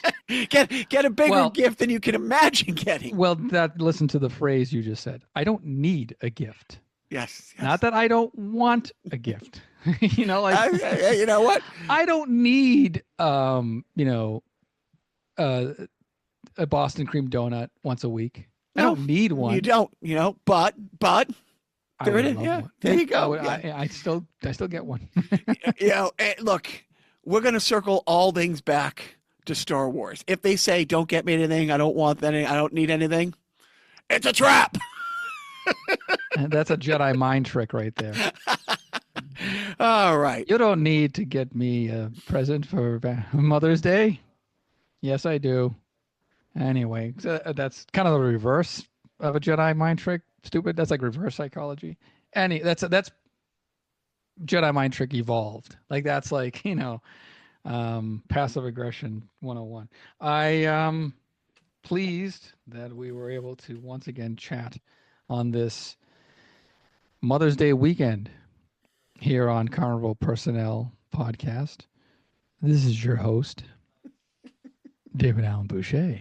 Get a bigger gift than you can imagine getting. Well, listen to the phrase you just said. I don't need a gift. Yes. Not that I don't want a gift. You know what? I don't need, a Boston cream donut once a week. I don't need one. You don't, but there it is. Yeah, there you go. I still get one. Look, we're going to circle all things back to Star Wars. If they say, don't get me anything, I don't want anything, I don't need anything, it's a trap. And that's a Jedi mind trick right there. All right. You don't need to get me a present for Mother's Day. Yes, I do. Anyway, so that's kind of the reverse of a Jedi mind trick. Stupid. That's like reverse psychology. That's Jedi mind trick evolved. That's like, passive aggression 101. I am pleased that we were able to once again chat on this Mother's Day weekend here on Carnival Personnel Podcast. This is your host, David Allen Boucher.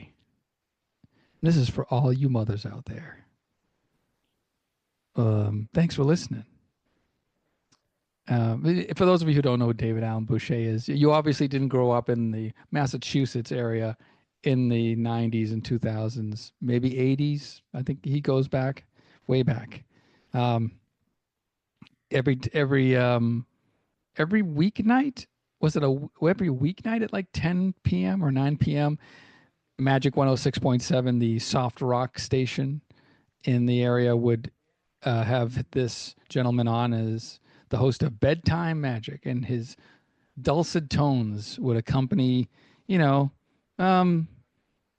This is for all you mothers out there. Thanks for listening. For those of you who don't know who David Allen Boucher is, you obviously didn't grow up in the Massachusetts area in the 90s and 2000s, maybe 80s. I think he goes back, way back. Every weeknight, was it every weeknight at like 10 p.m. or 9 p.m., Magic 106.7, the soft rock station, in the area would have this gentleman on as the host of Bedtime Magic, and his dulcet tones would accompany,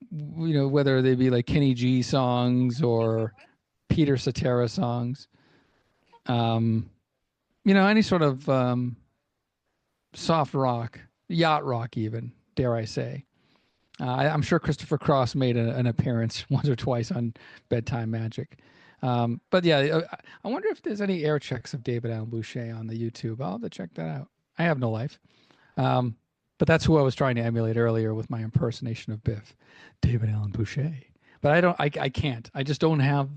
whether they be like Kenny G songs or Peter Cetera songs, any sort of soft rock, yacht rock, even, dare I say. I'm sure Christopher Cross made an appearance once or twice on Bedtime Magic. But yeah, I wonder if there's any air checks of David Allen Boucher on the YouTube. I'll have to check that out. I have no life. But that's who I was trying to emulate earlier with my impersonation of Biff, David Allen Boucher. But I can't. I just don't have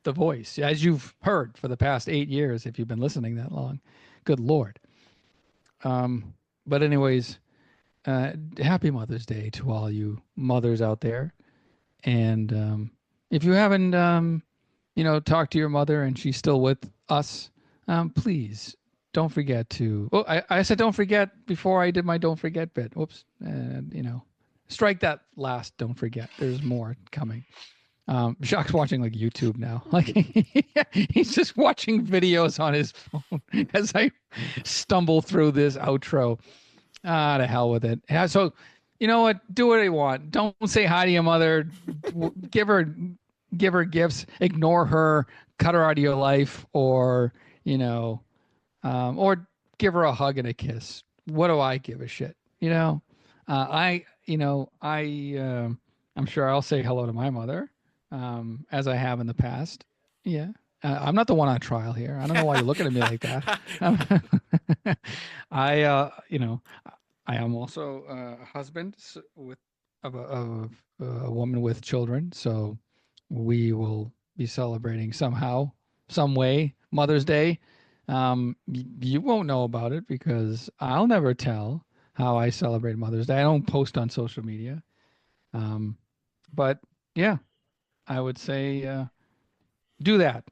the voice, as you've heard for the past 8 years, if you've been listening that long. Good Lord. But anyways, happy Mother's Day to all you mothers out there. And if you haven't, talked to your mother and she's still with us, please don't forget to. Oh, I said don't forget before I did my don't forget bit. Whoops. Strike that last don't forget. There's more coming. Jacques watching like YouTube now. Like he's just watching videos on his phone as I stumble through this outro. To hell with it. So, you know what? Do what you want. Don't say hi to your mother. Give her gifts. Ignore her. Cut her out of your life, or or give her a hug and a kiss. What do I give a shit? I'm sure I'll say hello to my mother, as I have in the past. Yeah. I'm not the one on trial here. I don't know why you're looking at me like that. I am also a husband of a woman with children. So we will be celebrating somehow, some way, Mother's Day. You won't know about it because I'll never tell how I celebrate Mother's Day. I don't post on social media. But yeah, I would say do that.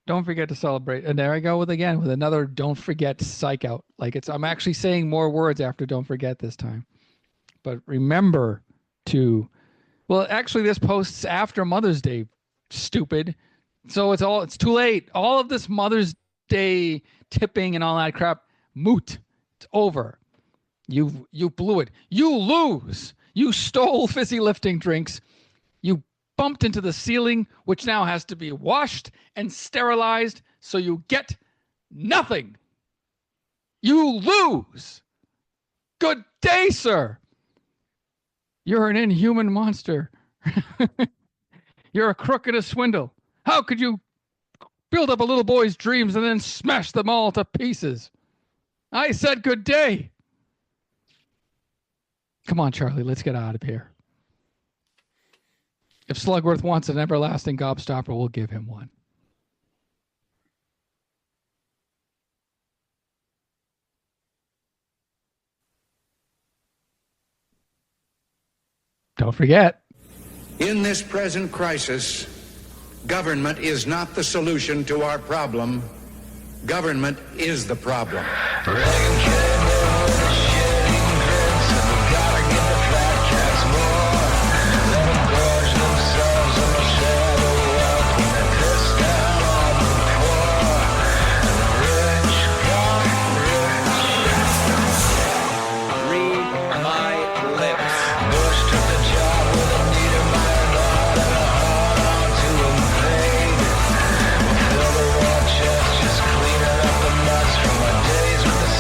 Don't forget to celebrate. And there I go with another don't forget psych out. I'm actually saying more words after don't forget this time. But remember to, actually this posts after Mother's Day, stupid. So it's too late. All of this Mother's Day tipping and all that crap, moot. It's over. You blew it. You lose. You stole fizzy lifting drinks. You bumped into the ceiling, which now has to be washed and sterilized, so you get nothing. You lose. Good day, sir. You're an inhuman monster. You're a crook and a swindle. How could you build up a little boy's dreams and then smash them all to pieces? I said good day. Come on, Charlie, let's get out of here. If Slugworth wants an everlasting gobstopper, we'll give him one. Don't forget. In this present crisis, government is not the solution to our problem. Government is the problem.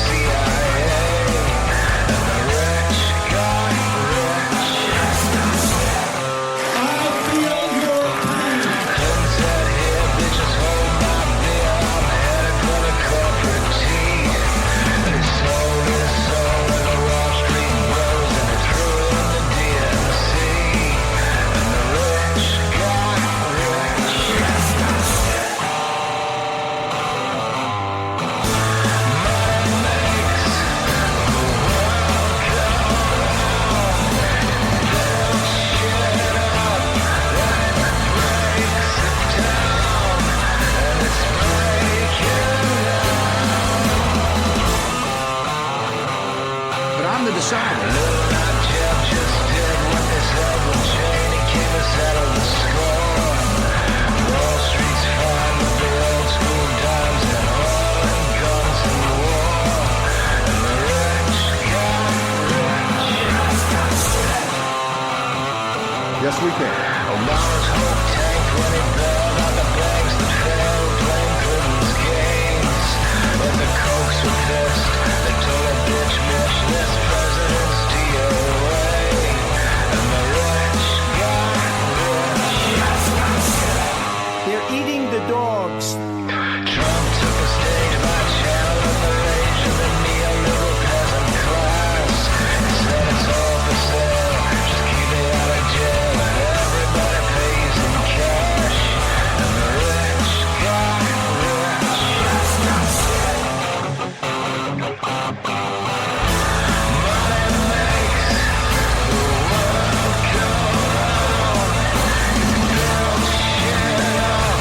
CIA. Okay. Obama's hope tanked when he bailed out the banks that failed, blamed Clinton's gains. But the Kochs were pissed. They told a bitch, Mitch, this president's DOA. And the rich got rich. They're eating the dogs. Trump took the stage by channeling the rage of the neoliberal peasant class. He said it's all for sale, just keep me out of jail, and everybody pays in cash. And the rich got rich. Money makes the world go round. Build shit up,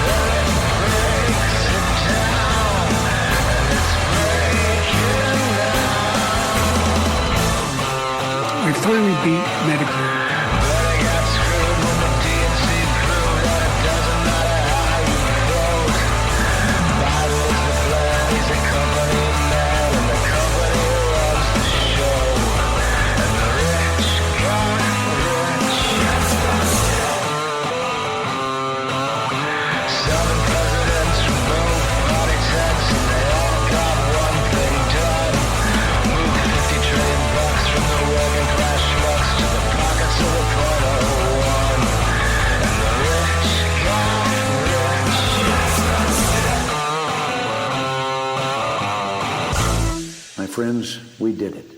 then it breaks it down, and it's breaking now. We finally beat Medicare. But I got screwed when the DNC proved that it doesn't matter how you vote. Biden's the plan, he's a company man, and the company runs the show. And the rich got rich. 7 presidents from both party tents, and they all got one thing done. Moved $50 trillion from the working class schmucks to the pockets of the .01. And the rich got rich. My friends, we did it.